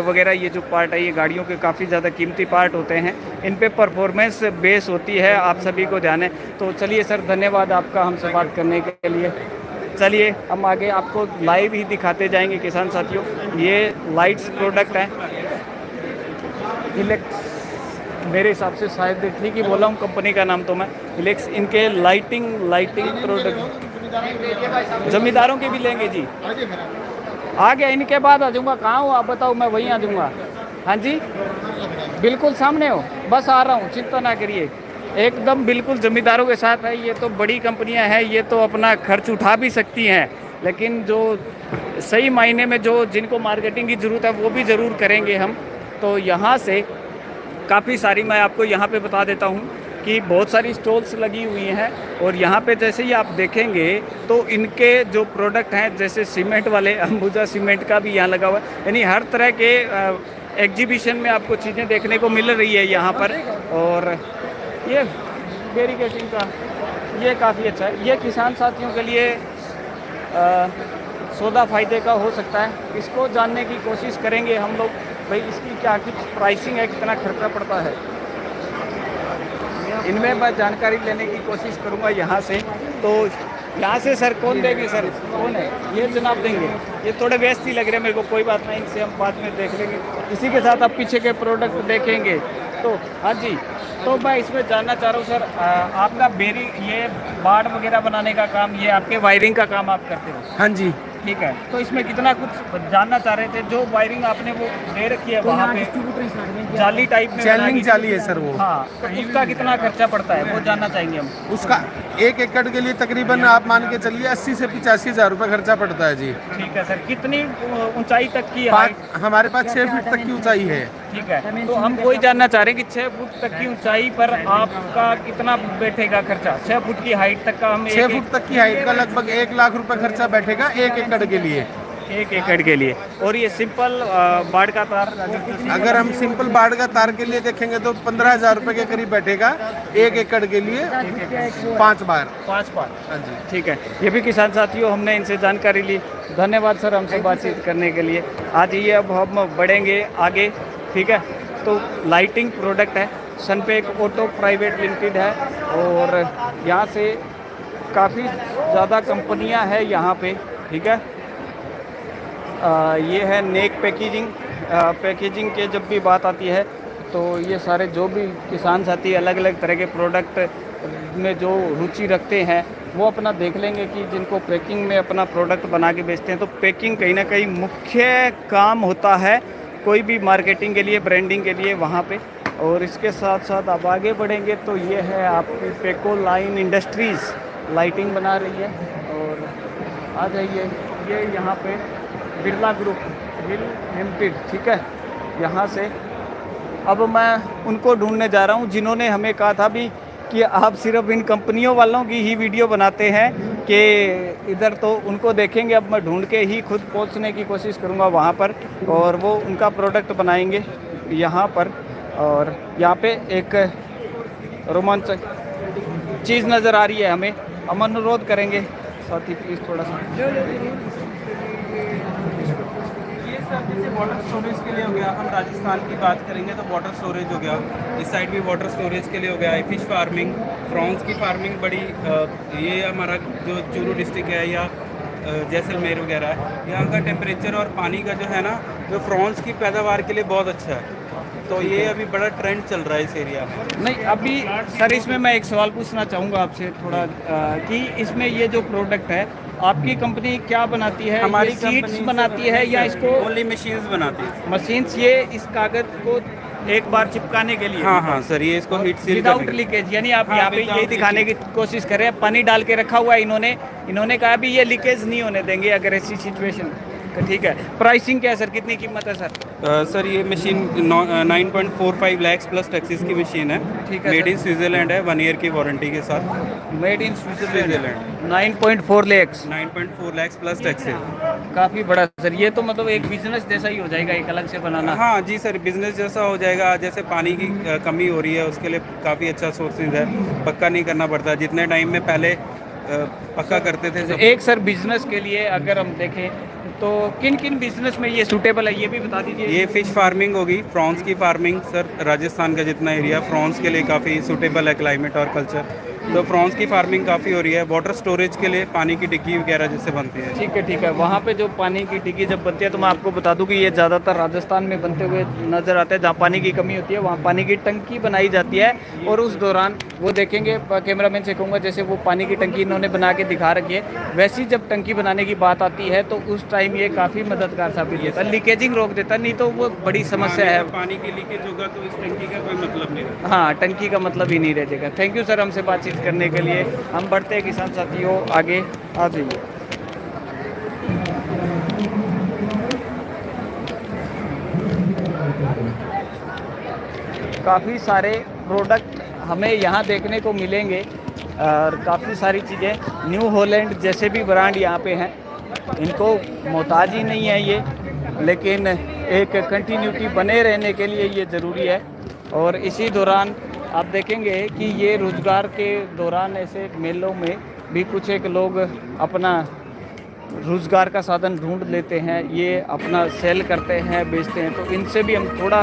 वगैरह ये जो पार्ट है, ये गाड़ियों के काफ़ी ज़्यादा कीमती पार्ट होते हैं। इन पे परफॉर्मेंस बेस होती है, आप सभी को ध्यान है। तो चलिए सर, धन्यवाद आपका हमसे बात करने के लिए। चलिए हम आगे आपको लाइव ही दिखाते जाएंगे किसान साथियों। ये लाइट्स प्रोडक्ट हैं, इलेक्स, मेरे हिसाब से शायद ठीक ही बोला हूँ कंपनी का नाम तो मैं, इलेक्स। इनके लाइटिंग प्रोडक्ट जमींदारों के भी लेंगे जी। आ गया, इनके बाद आ जाऊँगा। कहाँ हो आप बताओ, मैं वहीं आ जाऊँगा। हाँ जी, बिल्कुल सामने हो, बस आ रहा हूँ, चिंता ना करिए। एकदम बिल्कुल जमींदारों के साथ है। ये तो बड़ी कंपनियां हैं, ये तो अपना खर्च उठा भी सकती हैं, लेकिन जो सही मायने में जो जिनको मार्केटिंग की ज़रूरत है वो भी ज़रूर करेंगे हम। तो यहाँ से काफ़ी सारी, मैं आपको यहाँ पे बता देता हूँ कि बहुत सारी स्टॉल्स लगी हुई हैं। और यहाँ पे जैसे ही आप देखेंगे तो इनके जो प्रोडक्ट हैं, जैसे सीमेंट वाले, अंबुजा सीमेंट का भी यहाँ लगा हुआ है। यानी हर तरह के एग्जीबिशन में आपको चीज़ें देखने को मिल रही है यहाँ पर। और ये बैरिकेडिंग का ये काफ़ी अच्छा है। ये किसान साथियों के लिए सौदा फ़ायदे का हो सकता है। इसको जानने की कोशिश करेंगे हम लोग, भाई इसकी क्या कुछ प्राइसिंग है, कितना खर्चा पड़ता है, इनमें मैं जानकारी लेने की कोशिश करूंगा यहाँ से। तो यहाँ से सर कौन देंगे? सर कौन है ये? जनाब देंगे। ये थोड़े व्यस्त ही लग रहे हैं मेरे को, कोई बात नहीं, इनसे हम बाद में देख लेंगे। इसी के साथ आप पीछे के प्रोडक्ट देखेंगे। तो हाँ जी, तो मैं इसमें जानना चाह रहा हूँ सर, आपका ये बाड़ वगैरह बनाने का काम, ये आपके वायरिंग का काम आप करते हो? हाँ जी। ठीक है, तो इसमें कितना कुछ जानना चाह रहे थे। जो वायरिंग आपने वो दे रखी है वहाँ पे जाली टाइप में, चैनलिंग जाली है सर वो। हाँ, तो उसका कितना खर्चा पड़ता है वो जानना चाहेंगे हम। उसका 1 एकड़ के लिए तकरीबन आप मान के चलिए 80 से 85 हज़ार रुपये खर्चा पड़ता है जी। ठीक है सर, कितनी ऊंचाई तक की हमारे पास 6 फीट तक की ऊंचाई है। ठीक है, तो हम वही जानना चाह रहे हैं कि 6 फुट तक की ऊंचाई पर आपका कितना बैठेगा खर्चा? 6 फुट की हाइट तक का हम 6 फुट तक की हाइट का लगभग 1 लाख रुपए खर्चा बैठेगा 1 एकड़ के लिए। 1 एकड़ के लिए। और ये सिंपल बाड़ का तार, अगर हम सिंपल बाड़ का तार के लिए देखेंगे तो 15,000 रुपये के करीब बैठेगा 1 एकड़ के लिए 5 बार। 5 बार। हाँ जी, ठीक है। ये भी किसान साथियों हमने इनसे जानकारी ली। धन्यवाद सर हमसे बातचीत करने के लिए। आज ये अब हम बढ़ेंगे आगे। ठीक है, तो लाइटिंग प्रोडक्ट है, सनपेक ऑटो प्राइवेट लिमिटेड है और यहाँ से काफ़ी ज़्यादा कंपनियाँ हैं यहाँ पे। ठीक है, ये है नेक पैकेजिंग। पैकेजिंग के जब भी बात आती है तो ये सारे जो भी किसान साथी अलग अलग तरह के प्रोडक्ट में जो रुचि रखते हैं वो अपना देख लेंगे कि जिनको पैकिंग में अपना प्रोडक्ट बना के बेचते हैं। तो पैकिंग कहीं ना कहीं मुख्य काम होता है कोई भी मार्केटिंग के लिए, ब्रांडिंग के लिए वहाँ पे। और इसके साथ साथ आप आगे बढ़ेंगे तो ये है आपकी पेको लाइन इंडस्ट्रीज़ लाइटिंग बना रही है। और आ जाइए, ये यहाँ पे बिरला ग्रुप लिमिटेड। ठीक है, यहाँ से अब मैं उनको ढूंढने जा रहा हूँ जिन्होंने हमें कहा था भी कि आप सिर्फ इन कंपनियों वालों की ही वीडियो बनाते हैं कि इधर, तो उनको देखेंगे। अब मैं ढूंढ के ही खुद पहुँचने की कोशिश करूँगा वहाँ पर और वो उनका प्रोडक्ट बनाएंगे यहाँ पर। और यहाँ पे एक रोमांचक चीज़ नज़र आ रही है हमें, हम अनुरोध करेंगे साथी प्लीज़ थोड़ा सा। ये सब जैसे वाटर स्टोरेज के लिए हो गया, हम राजस्थान की बात करेंगे तो वाटर स्टोरेज हो गया, इस साइड भी वाटर स्टोरेज के लिए हो गया। फिश फार्मिंग, प्रॉन्स की फार्मिंग बड़ी, ये हमारा जो चूरू डिस्ट्रिक्ट है या जैसलमेर वगैरह है, यहाँ का टेम्परेचर और पानी का जो है ना, जो प्रॉन्स की पैदावार के लिए बहुत अच्छा है। तो ये अभी बड़ा ट्रेंड चल रहा है इस एरिया में। नहीं, अभी सर इसमें मैं एक सवाल पूछना चाहूँगा आपसे थोड़ा कि इसमें ये जो प्रोडक्ट है आपकी कंपनी क्या बनाती है? हमारी सीड्स बनाती है या इसको ओनली मशीन्स बनाती है? मशीन्स ये इस कागज को एक बार चिपकाने के लिए? हाँ हाँ सर, ये इसको हीट सील विदाउट लीकेज, यानी आप यहाँ पे यही दिखाने की कोशिश कर रहे हैं। पानी डाल के रखा हुआ है इन्होंने कहा भी ये लीकेज नहीं होने देंगे अगर ऐसी सिचुएशन। ठीक है, प्राइसिंग क्या है सर, कितनी कीमत है सर? सर ये मशीन 9.45 लाख प्लस टैक्सेस की मशीन है। ठीक है, मेड इन स्विट्जरलैंड है, 1 ईयर की वारंटी के साथ। Made in Switzerland, 9.4 lakh plus taxes. काफ़ी बड़ा सर, ये तो मतलब एक बिजनेस जैसा ही हो जाएगा, एक अलग से बनाना। हाँ जी सर, बिजनेस जैसा हो जाएगा। जैसे पानी की कमी हो रही है उसके लिए काफ़ी अच्छा सोर्सेज है, पक्का नहीं करना पड़ता जितने टाइम में पहले पक्का करते थे। एक सर बिजनेस के लिए अगर हम देखें तो किन किन बिजनेस में ये सूटेबल है ये भी बता दीजिए। ये फिश फार्मिंग होगी, प्रॉन्स की फार्मिंग सर, राजस्थान का जितना एरिया प्रॉन्स के लिए काफ़ी सूटेबल है, क्लाइमेट और कल्चर। तो प्रॉन्स की फार्मिंग काफ़ी हो रही है। वाटर स्टोरेज के लिए पानी की टिक्की वगैरह जिससे बनती है। ठीक है, वहाँ पे जो पानी की टिक्की जब बनती है तो मैं आपको बता दूं कि ये ज़्यादातर राजस्थान में बनते हुए नज़र आते हैं। जहाँ पानी की कमी होती है वहाँ पानी की टंकी बनाई जाती है और उस दौरान वो देखेंगे, कैमरामैन से कहूँगा जैसे वो पानी की टंकी इन्होंने बना के दिखा रखी है, वैसी जब टंकी बनाने की बात आती है तो उस टाइम ये काफ़ी मददगार साबित होता है, लीकेजिंग रोक देता, नहीं तो वो बड़ी समस्या है। पानी की लीकेज होगा तो इस टंकी का कोई मतलब नहीं रहेगा। हाँ, टंकी का मतलब ही नहीं रह जाएगा। थैंक यू सर हमसे बातचीत करने के लिए। हम बढ़ते हैं किसान साथियों आगे, आ जाइए। काफ़ी सारे प्रोडक्ट हमें यहाँ देखने को मिलेंगे और काफ़ी सारी चीज़ें न्यू हॉलैंड जैसे भी ब्रांड यहाँ पे हैं, इनको मोहताज ही नहीं है ये। लेकिन एक कंटिन्यूटी बने रहने के लिए ये ज़रूरी है। और इसी दौरान आप देखेंगे कि ये रोज़गार के दौरान ऐसे मेलों में भी कुछ एक लोग अपना रोज़गार का साधन ढूंढ लेते हैं, ये अपना सेल करते हैं, बेचते हैं। तो इनसे भी हम थोड़ा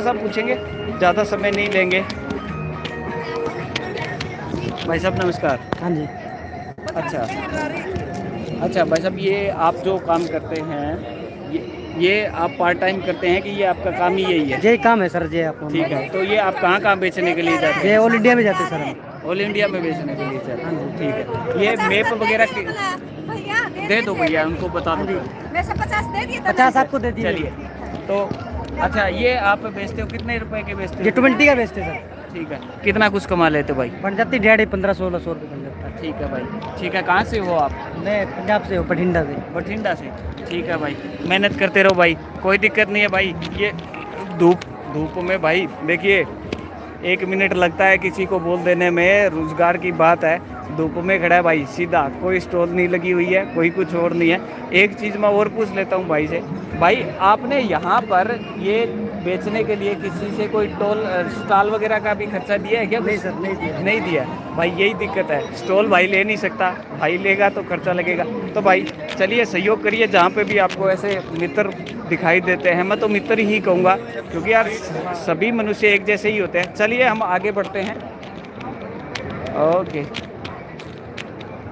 सा पूछेंगे, ज़्यादा समय नहीं लेंगे। भाई साहब नमस्कार। हाँ जी। अच्छा भाई साहब, ये आप जो काम करते हैं ये आप पार्ट टाइम करते हैं कि ये आपका काम ही यही है? यही काम है सर जी। आप ठीक है, तो ये आप कहाँ बेचने के लिए जाते हैं? ये ऑल इंडिया में जाते हैं सर हम। ऑल इंडिया में बेचने के लिए जाते हैं। हाँ जी, ठीक है। ये मैप वगैरह दे दो भैया, उनको बता दो। 50 आपको दे दिए। चलिए, तो अच्छा ये आप बेचते हो, कितने रुपए के बेचते हो? ये 20 का बेचते हैं सर। ठीक है, कितना कुछ कमा लेते हो भाई? बन जाती 1.5 1500-1600 रुपये बन जाता है। ठीक है भाई, ठीक है। कहाँ से हो आप? मैं पंजाब से हूँ, बठिंडा से। ठीक है भाई, मेहनत करते रहो भाई, कोई दिक्कत नहीं है भाई। ये धूप में भाई देखिए 1 मिनट लगता है किसी को बोल देने में, रोज़गार की बात है। धूप में खड़ा है भाई, सीधा, कोई स्टॉल नहीं लगी हुई है, कोई कुछ और नहीं है। एक चीज़ मैं और पूछ लेता हूँ भाई से। भाई आपने यहाँ पर ये बेचने के लिए किसी से कोई स्टॉल वगैरह का भी खर्चा दिया है क्या? नहीं सर, नहीं दिया भाई, यही दिक्कत है। स्टॉल भाई ले नहीं सकता, भाई लेगा तो खर्चा लगेगा। तो भाई चलिए सहयोग करिए, जहाँ पे भी आपको ऐसे मित्र दिखाई देते हैं, मैं तो मित्र ही कहूँगा, क्योंकि यार सभी मनुष्य एक जैसे ही होते हैं। चलिए हम आगे बढ़ते हैं। ओके,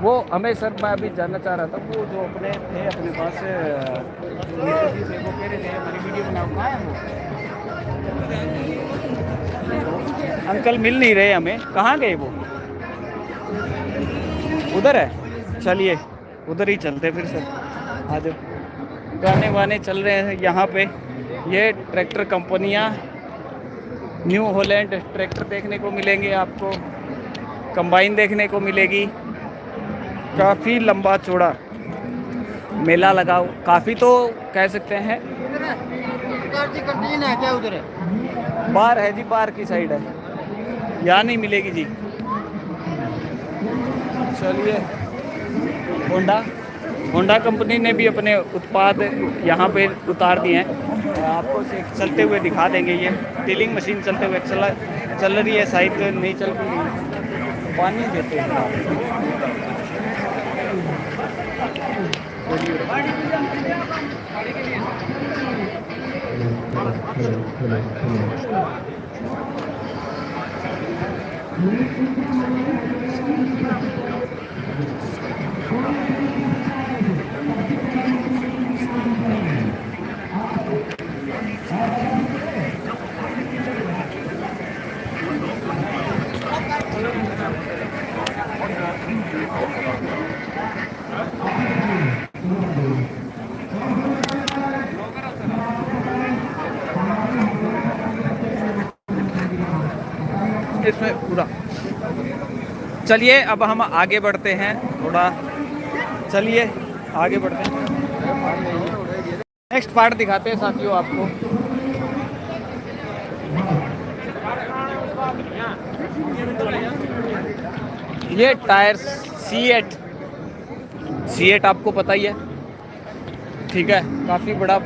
वो हमें सर मैं अभी जानना चाह रहा था, वो जो अपने पास मित्र जी थे, वो कह रहे थे हमारी वीडियो बनाओ, कहाँ है वो? अंकल मिल नहीं रहे हमें, कहाँ गए वो? उधर है, चलिए उधर ही चलते फिर सर। आज गाने वाने चल रहे हैं यहाँ पे। ये ट्रैक्टर कंपनियाँ, न्यू हॉलैंड ट्रैक्टर देखने को मिलेंगे आपको, कंबाइन देखने को मिलेगी। काफ़ी लंबा चौड़ा मेला लगा, काफ़ी तो कह सकते हैं। कंटीन है क्या उधर? है बाहर है जी, बाहर की साइड है, यहाँ नहीं मिलेगी जी। चलिए, होंडा कंपनी ने भी अपने उत्पाद यहाँ पे उतार दिए हैं। आपको चलते हुए दिखा देंगे। ये ड्रिलिंग मशीन चलते हुए चल रही है, शायद नहीं चल रही, पानी देते हैं। इसमें पूरा। चलिए अब हम आगे बढ़ते हैं थोड़ा, चलिए आगे बढ़ते हैं। नेक्स्ट पार्ट दिखाते हैं साथियों आपको। ये टायर C8 आपको पता ही है, ठीक है, काफ़ी बड़ा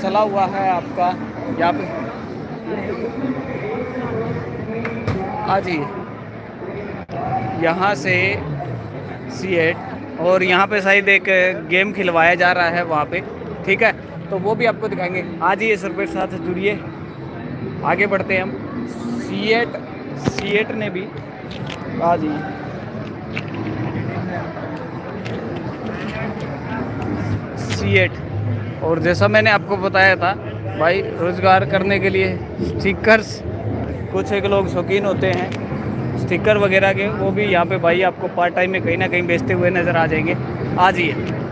चला हुआ है आपका यहाँ पे। आज ही यहाँ से C8, और यहाँ पे शायद एक गेम खिलवाया जा रहा है वहाँ पे, ठीक है, तो वो भी आपको दिखाएंगे। आज ही सर के साथ जुड़िए, आगे बढ़ते हैं हम। C8 ने भी आज ही C8, और जैसा मैंने आपको बताया था भाई, रोज़गार करने के लिए स्टिकर्स, कुछ एक लोग शौकीन होते हैं स्टिकर वगैरह के, वो भी यहाँ पे भाई आपको पार्ट टाइम में कहीं ना कहीं बेचते हुए नज़र आ जाएंगे। आज ही है।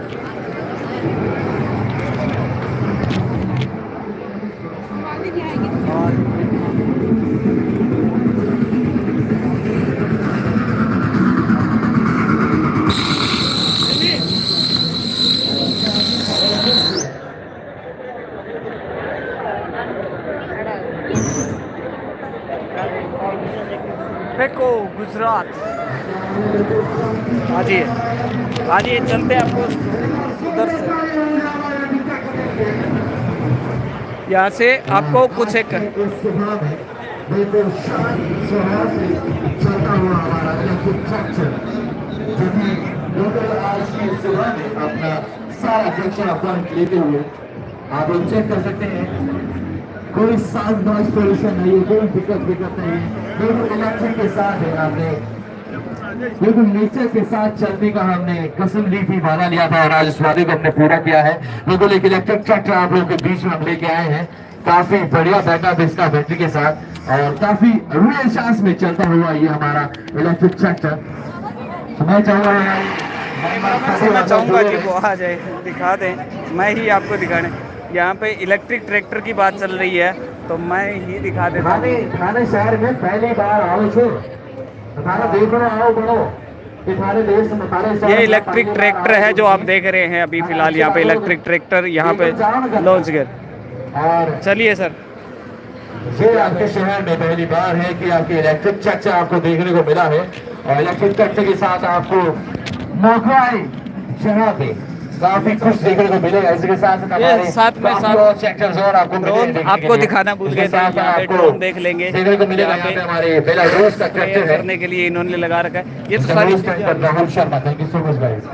देखो गुजरात, आज ही चलते हैं आपको उधर से यहाँ से आपको कुछ एक बिल्कुल शांति स्वभाव से चलता हुआ हमारा इलेक्ट्रिक ट्रैक्टर जो कि लोकल आज की सुबह में अपना सारा ट्रैक्टर अपॉइंट लेते हुए आप लोग चेक कर सकते हैं। कोई साउंड नॉइज पोल्यूशन नहीं है, कोई दिक्कत नहीं है, बिल्कुल इलेक्ट्रिक के साथ है। आपने बिल्कुल नेचर के साथ चलने का हमने कसम ली थी, वादा लिया था और आज इस वादे को हमने पूरा किया है। बिल्कुल एक इलेक्ट्रिक ट्रैक्टर आप लोगों के बीच में हम लेके आए हैं, काफी बढ़िया बैकअप इसका बैटरी के साथ और काफी रियल चांस में चलता हुआ ये हमारा इलेक्ट्रिक ट्रैक्टर। मैं चाहूँगा कि वो आ जाए, दिखा दें, मैं ही आपको दिखाने। यहाँ पे इलेक्ट्रिक ट्रैक्टर की बात चल रही है तो मैं ही दिखा देता हूँ। थाने शहर में पहली बार आओ छो, देखो आओ बढ़ो। ये इलेक्ट्रिक ट्रैक्टर है जो आप देख रहे हैं अभी फिलहाल यहाँ पे इलेक्ट्रिक ट्रैक्टर यहाँ पे लॉन्च कर। और चलिए सर, ये आपके शहर में पहली बार है कि आपके इलेक्ट्रिक ट्रैक्टर आपको देखने को मिला है और इलेक्ट्रिक ट्रैक्टर के साथ आपको मोगराई शहर पे काफी कुछ देखने को मिलेगा। इसके साथ साथ में ट्रैक्टर्स और आपको दिखाना भूल गए थे, यहाँ पे ड्रोन देख लेंगे देखने को मिलेगा। यहाँ पे हमारे बेलारूस का ट्रैक्टर करने के लिए इन्होंने लगा रखा है। ये तो sorry Rahul Sharma, thank you so much guys.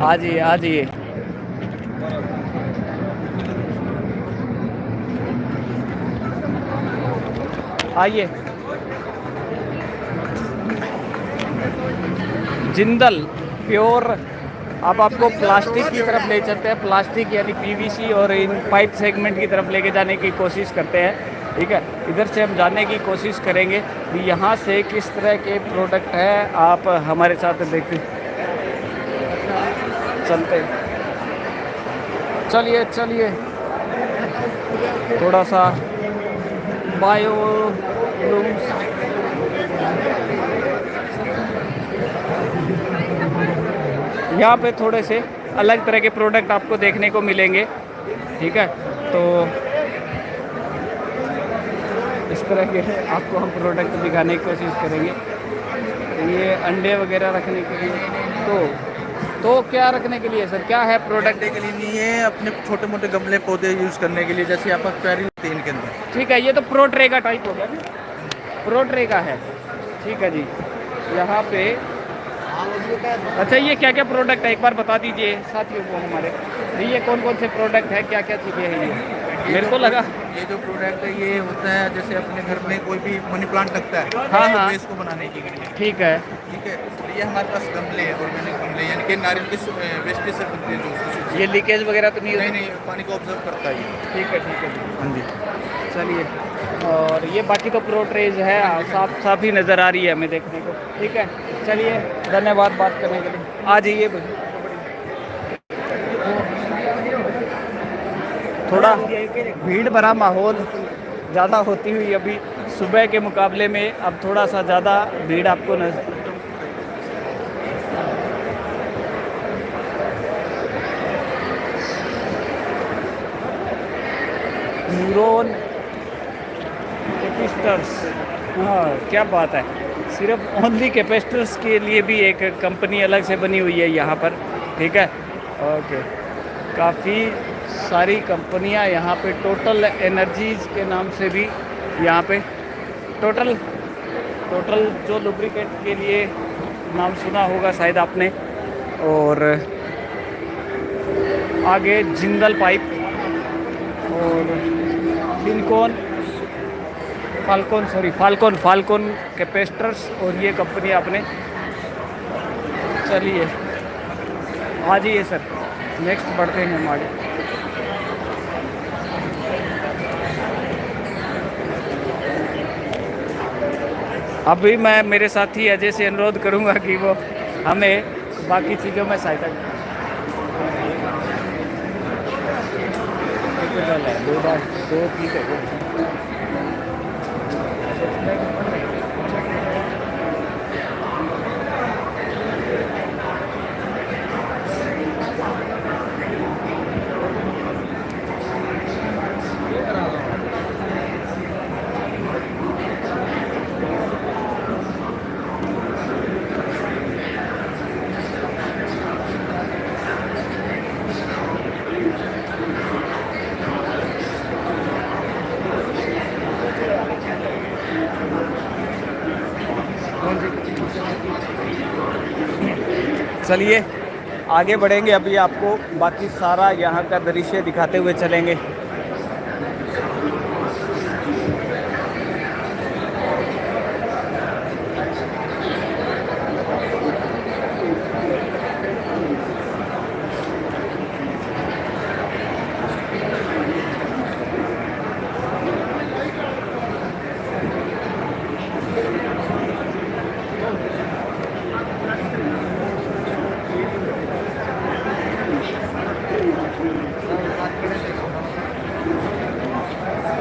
आ जाइए आइए। जिंदल प्योर अब आपको प्लास्टिक की तरफ ले चलते हैं, प्लास्टिक यानी पीवीसी और इन पाइप सेगमेंट की तरफ लेके जाने की कोशिश करते हैं। ठीक है, इधर से हम जानने की कोशिश करेंगे कि यहाँ से किस तरह के प्रोडक्ट है। आप हमारे साथ देखते चलते, चलिए थोड़ा सा बायो लूम्स यहाँ पे थोड़े से अलग तरह के प्रोडक्ट आपको देखने को मिलेंगे। ठीक है, तो इस तरह के आपको हम प्रोडक्ट दिखाने की कोशिश करेंगे। ये अंडे वगैरह रखने के लिए, तो क्या रखने के लिए सर, क्या है प्रोडक्ट? के लिए नहीं है, अपने छोटे मोटे गमले पौधे यूज़ करने के लिए, जैसे आप क्वेरी होते हैं इनके अंदर। ठीक है, ये तो प्रो ट्रे का टाइप हो गया, प्रो ट्रे का है। ठीक है जी, यहाँ पे अच्छा ये क्या क्या प्रोडक्ट है एक बार बता दीजिए साथियों को हमारे। ये कौन कौन से प्रोडक्ट है, क्या क्या चीज़ें हैं? ये मेरे को लगा ये जो प्रोडक्ट है ये होता है जैसे अपने घर में कोई भी मनी प्लांट लगता है, हाँ, इसको बनाने के लिए। ठीक है, तो ये हमारे पास गमले हैं, ऑर्गेनिक गमले, यानी कि नारियल के वेस्टेज से बनते हैं। ये लीकेज वगैरह तो नहीं? नहीं, पानी को ऑब्जर्व करता है। ठीक है जी, हाँ जी। चलिए, और ये बाकी तो प्रो ट्रेज है, साफ ही नज़र आ रही है हमें देखने को। ठीक है, चलिए, धन्यवाद बात करने के लिए। आ जाइए भाई, थोड़ा भीड़ भरा माहौल ज़्यादा होती हुई अभी सुबह के मुकाबले में अब थोड़ा सा ज़्यादा भीड़ आपको न्यूरॉन कैपेसिटर्स, हाँ क्या बात है। सिर्फ ओनली कैपेसिटर्स के लिए भी एक कंपनी अलग से बनी हुई है यहाँ पर। ठीक है, ओके, काफ़ी सारी कंपनियाँ यहाँ पे, टोटल एनर्जीज़ के नाम से भी यहाँ पे टोटल जो लुब्रिकेंट के लिए नाम सुना होगा शायद आपने। और आगे जिंदल पाइप और फाल्कोन कैपेसिटर्स और ये कंपनी आपने। चलिए आ जाइए सर, नेक्स्ट बढ़ते हैं हम आगे। अभी मैं मेरे साथी अजय से अनुरोध करूंगा कि वो हमें बाकी चीज़ों में सहायता करें। दो ठीक है। चलिए आगे बढ़ेंगे, अभी आपको बाकी सारा यहाँ का दृश्य दिखाते हुए चलेंगे।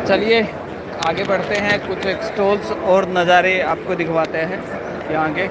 चलिए आगे बढ़ते हैं, कुछ स्टॉल्स और नज़ारे आपको दिखवाते हैं यहाँ के।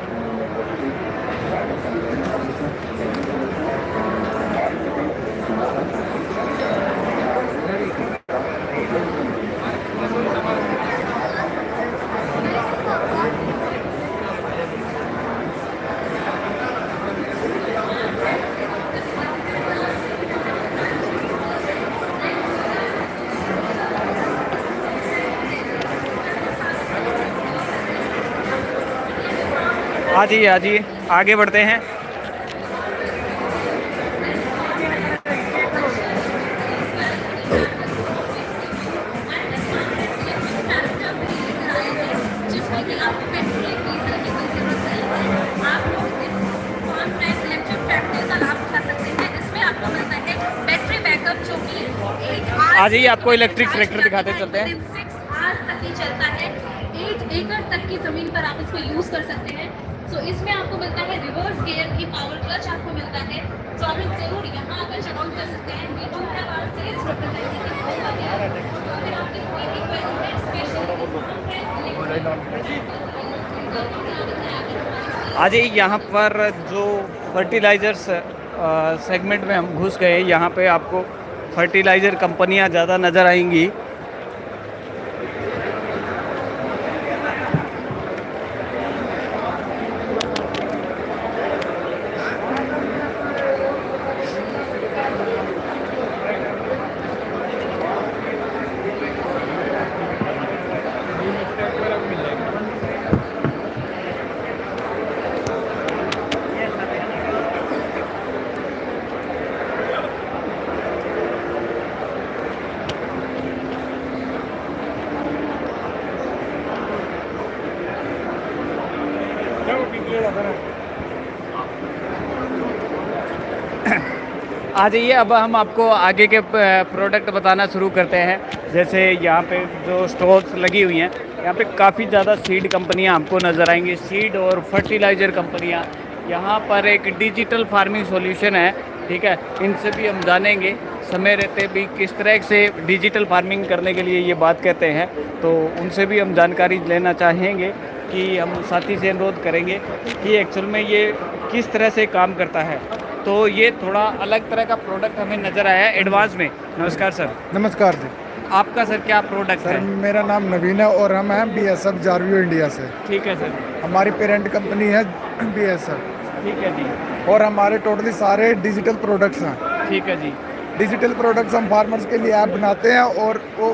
आ जाइए आगे बढ़ते हैं। आ जाइए आपको इलेक्ट्रिक ट्रैक्टर दिखाते चलते हैं। 6 तक ही चलता है, 8 एकड़ तक की जमीन पर आप इसको यूज कर सकते हैं। तो इसमें आपको मिलता है रिवर्स गियर की पावर क्लच आपको मिलता है, तो आप लोग जरूर यहाँ आकर चेकआउट कर सकते हैं। We do have our sales representative over there, तो अगर आपकी कोई inquiry है स्पेशल आ जाइए यहाँ पर जो फर्टिलाइजर्स सेगमेंट में हम घुस गए, यहाँ पे आपको फर्टिलाइज़र कंपनियाँ ज़्यादा नज़र आएंगी। आ जाइए, अब हम आपको आगे के प्रोडक्ट बताना शुरू करते हैं। जैसे यहाँ पे जो स्टॉल्स लगी हुई हैं, यहाँ पे काफ़ी ज़्यादा सीड कंपनियाँ आपको नज़र आएंगी, सीड और फर्टिलाइज़र कंपनियाँ। यहाँ पर एक डिजिटल फार्मिंग सॉल्यूशन है, ठीक है, इनसे भी हम जानेंगे समय रहते भी किस तरह से डिजिटल फार्मिंग करने के लिए ये बात कहते हैं, तो उनसे भी हम जानकारी लेना चाहेंगे कि हम साथी से अनुरोध करेंगे कि एक्चुअल में ये किस तरह से काम करता है। तो ये थोड़ा अलग तरह का प्रोडक्ट हमें नज़र आया है एडवांस में। नमस्कार सर। नमस्कार जी। आपका सर क्या प्रोडक्ट है? मेरा नाम नवीन है और हम हैं BSF जारवियो इंडिया से। ठीक है सर। हमारी पेरेंट कंपनी है BSF। ठीक है जी। और हमारे टोटली सारे डिजिटल प्रोडक्ट्स हैं। ठीक है जी। डिजिटल प्रोडक्ट्स हम फार्मर्स के लिए ऐप बनाते हैं और वो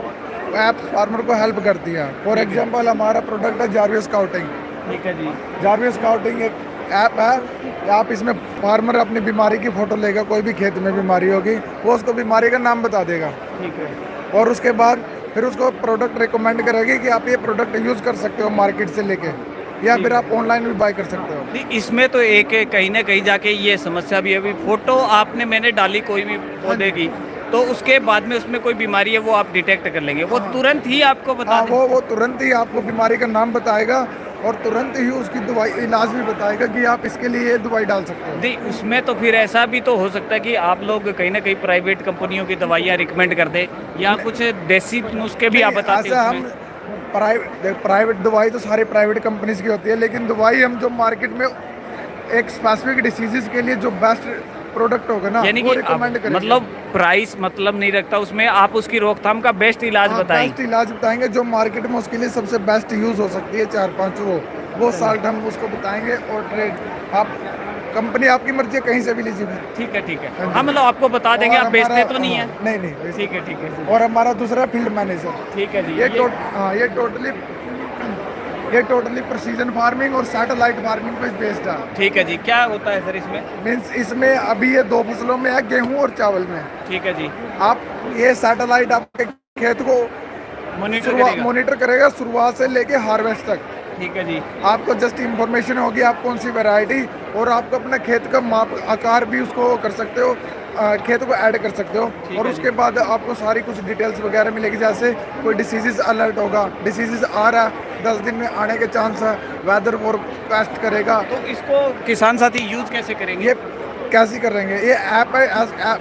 ऐप फार्मर को हेल्प करती है। फॉर एग्जांपल हमारा प्रोडक्ट है जारवियो स्काउटिंग। ठीक है जी। जारवियो स्काउटिंग एक ऐप है, आप इसमें फार्मर अपनी बीमारी की फ़ोटो लेगा, कोई भी खेत में बीमारी होगी वो उसको बीमारी का नाम बता देगा। ठीक है। और उसके बाद फिर उसको प्रोडक्ट रिकमेंड करेगी कि आप ये प्रोडक्ट यूज़ कर सकते हो मार्केट से लेके, या फिर आप ऑनलाइन भी बाय कर सकते हो। इसमें तो एक कहीं ना कहीं जाके ये समस्या भी है, अभी फ़ोटो आपने मैंने डाली कोई भी पौधे की, तो उसके बाद में उसमें कोई बीमारी है वो आप डिटेक्ट कर लेंगे, वो तुरंत ही आपको बता वो तुरंत ही आपको बीमारी का नाम बताएगा और तुरंत ही उसकी दवाई इलाज भी बताएगा कि आप इसके लिए ये दवाई डाल सकते हो। जी, उसमें तो फिर ऐसा भी तो हो सकता है कि आप लोग कहीं ना कहीं प्राइवेट कंपनियों की दवाइयाँ रिकमेंड कर दे, या कुछ देसी नुस्खे भी आप बताते हैं। हम प्राइवेट दवाई तो सारी प्राइवेट कंपनीज की होती है, लेकिन दवाई हम जो मार्केट में एक स्पेसिफिक डिसीजेस के लिए जो बेस्ट प्रोडक्ट होगा ना, यानी वो कि रिकमेंड करेंगे। मतलब प्राइस मतलब नहीं रखता उसमें, आप उसकी रोकथाम का बेस्ट इलाज बताएंगे। बेस्ट इलाज बताएंगे जो मार्केट में उसके लिए सबसे बेस्ट यूज हो सकती है, 4-5 वो साल्ट हम उसको बताएंगे। और ट्रेड आप कंपनी आपकी मर्जी कहीं से भी लीजिए। ठीक है ठीक है। हाँ, मतलब आपको बता देंगे, आप बेचते तो नहीं है? नहीं। ठीक है ठीक है। और हमारा दूसरा फील्ड मैनेजर। ठीक है जी। ये टोटली ये टोटली प्रिसीजन फार्मिंग और सैटेलाइट फार्मिंग पे बेस्ड है। ठीक है जी, क्या होता है सर इसमें? मीन्स इसमें अभी ये 2 फसलों में है, गेहूं और चावल में। ठीक है जी। आप ये सैटेलाइट आपके खेत को मॉनिटर करेगा शुरुआत से लेके हार्वेस्ट तक। ठीक है जी। आपको जस्ट इंफॉर्मेशन होगी आप कौन सी वैरायटी, और आपको अपना खेत का माप आकार भी उसको कर सकते हो, खेत को ऐड कर सकते हो। और उसके बाद आपको सारी कुछ डिटेल्स वगैरह मिलेगी, जैसे कोई डिसीजेस अलर्ट होगा, डिसीजेस आ रहा है 10 दिन में आने के चांस है, वेदर फोरकास्ट करेगा। तो इसको किसान साथी यूज कैसे करेंगे? ये कैसे करेंगे? ये ऐप है,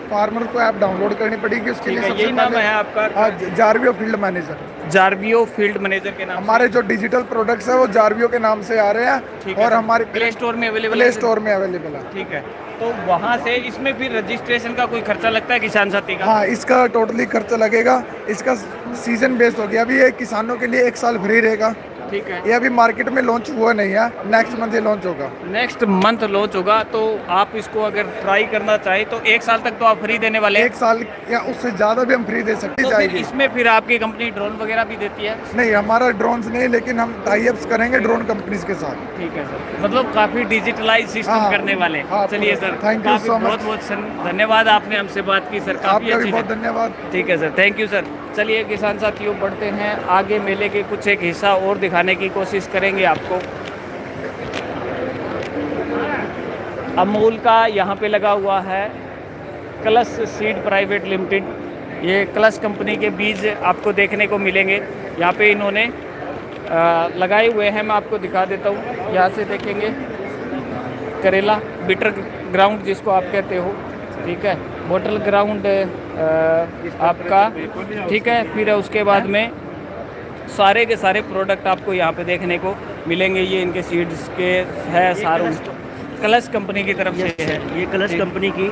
फार्मर को ऐप डाउनलोड करनी पड़ेगी उसके लिए। यही नाम है आपका? जारवियो फील्ड मैनेजर। जारवियो फील्ड मैनेजर के नाम। हमारे जो डिजिटल प्रोडक्ट्स है वो जारवियो के नाम से आ रहे हैं और हमारे प्ले स्टोर में अवेलेबल प्ले स्टोर में अवेलेबल है। ठीक है, तो वहाँ से इसमें फिर रजिस्ट्रेशन का कोई खर्चा लगता है किसान साथी का? हाँ, इसका टोटली खर्चा लगेगा। इसका सीजन बेस्ड हो गया, अभी ये किसानों के लिए 1 साल फ्री रहेगा। ठीक है। ये अभी मार्केट में लॉन्च हुआ नहीं है, नेक्स्ट मंथ ये लॉन्च होगा। नेक्स्ट मंथ लॉन्च होगा, तो आप इसको अगर ट्राई करना चाहे तो 1 साल तक तो आप फ्री देने वाले हैं? 1 साल या उससे ज़्यादा भी हम फ्री दे सकते तो जाएगी। इसमें फिर आपकी कंपनी ड्रोन वगैरह भी देती है? नहीं, हमारा ड्रोन्स नहीं, लेकिन हम टाई अप्स करेंगे ड्रोन कंपनीज के साथ। ठीक है सर, मतलब काफ़ी डिजिटलाइज सिस्टम करने वाले। चलिए sir, thank you so much. बहुत धन्यवाद, आपने हमसे बात की सर, काफ़ी आपका भी अच्छी। बहुत धन्यवाद। ठीक है सर, थैंक यू सर। चलिए किसान साथियों, बढ़ते हैं आगे, मेले के कुछ एक हिस्सा और दिखाने की कोशिश करेंगे आपको। अमूल का यहाँ पे लगा हुआ है कलश सीड प्राइवेट लिमिटेड। ये कलश कंपनी के बीज आपको देखने को मिलेंगे। यहाँ पे इन्होंने लगाए हुए हैं, मैं आपको दिखा देता हूँ। यहाँ से देखेंगे करेला बिटर ग्राउंड जिसको आप कहते हो, ठीक है, बॉटल ग्राउंड आपका, ठीक है। फिर उसके बाद में सारे के सारे प्रोडक्ट आपको यहाँ पे देखने को मिलेंगे। ये इनके सीड्स के है, सारों कलश कंपनी की तरफ से है। ये कलश कंपनी की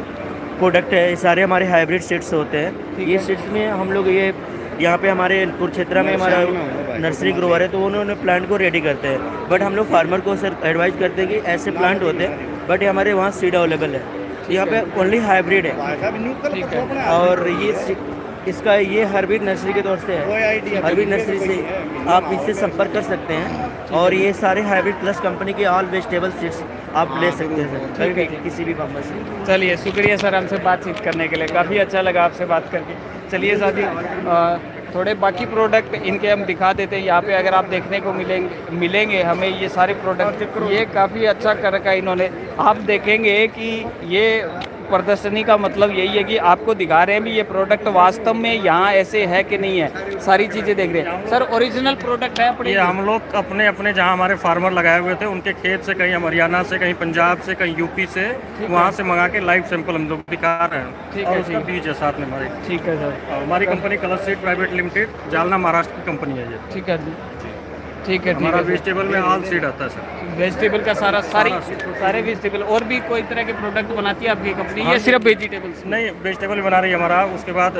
प्रोडक्ट है, सारे हमारे हाइब्रिड सीड्स होते हैं। ये सीड्स में हम लोग ये यहाँ पे हमारे कुरुक्षेत्र में हमारा नर्सरी ग्रोवर है, तो उन्होंने प्लांट को रेडी करते हैं। बट हम लोग फार्मर को सर एडवाइज करते हैं कि ऐसे प्लांट होते हैं, बट हमारे वहाँ सीड अवेलेबल है। यहाँ पे ओनली हाइब्रिड है। और ये इसका ये हाइब्रिड नर्सरी के तौर से है। हाइब्रिड नर्सरी से आप इससे संपर्क कर सकते हैं, और ये सारे हाइब्रिड प्लस कंपनी के ऑल वेजिटेबल सीड्स आप ले सकते हैं सर, किसी भी फार्मर से। चलिए, शुक्रिया सर हमसे बातचीत करने के लिए, काफ़ी अच्छा लगा आपसे बात करके। चलिए साथी, थोड़े बाकी प्रोडक्ट इनके हम दिखा देते हैं। यहाँ पे अगर आप देखने को मिलेंगे हमें ये सारे प्रोडक्ट, ये काफ़ी अच्छा कर रखा है इन्होंने। आप देखेंगे कि ये प्रदर्शनी का मतलब यही है कि आपको दिखा रहे हैं भी ये प्रोडक्ट वास्तव में यहाँ ऐसे है कि नहीं है, सारी चीज़ें देख रहे हैं। सर ओरिजिनल प्रोडक्ट है अपने? ये हम लोग अपने अपने जहाँ हमारे फार्मर लगाए हुए थे उनके खेत से, कहीं हरियाणा से, कहीं पंजाब से, कहीं यूपी से, वहाँ से मंगा के लाइव सैंपल हम लोग दिखा रहे हैं। ठीक और है, उसका बीज है साथ में हमारे। ठीक है सर। हमारी कंपनी कलश seed private limited, Jalna Maharashtra की कंपनी है ये। ठीक है, ठीक है। हमारा वेजिटेबल में ऑल सीड आता है सर। वेजिटेबल का सारे वेजिटेबल, और भी कोई तरह के प्रोडक्ट बनाती है आपकी कंपनी? ये सिर्फ वेजिटेबल्स? नहीं, वेजिटेबल बना रही है हमारा। उसके बाद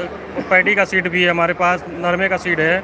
पैडी का सीड भी है हमारे पास, नरमे का सीड है,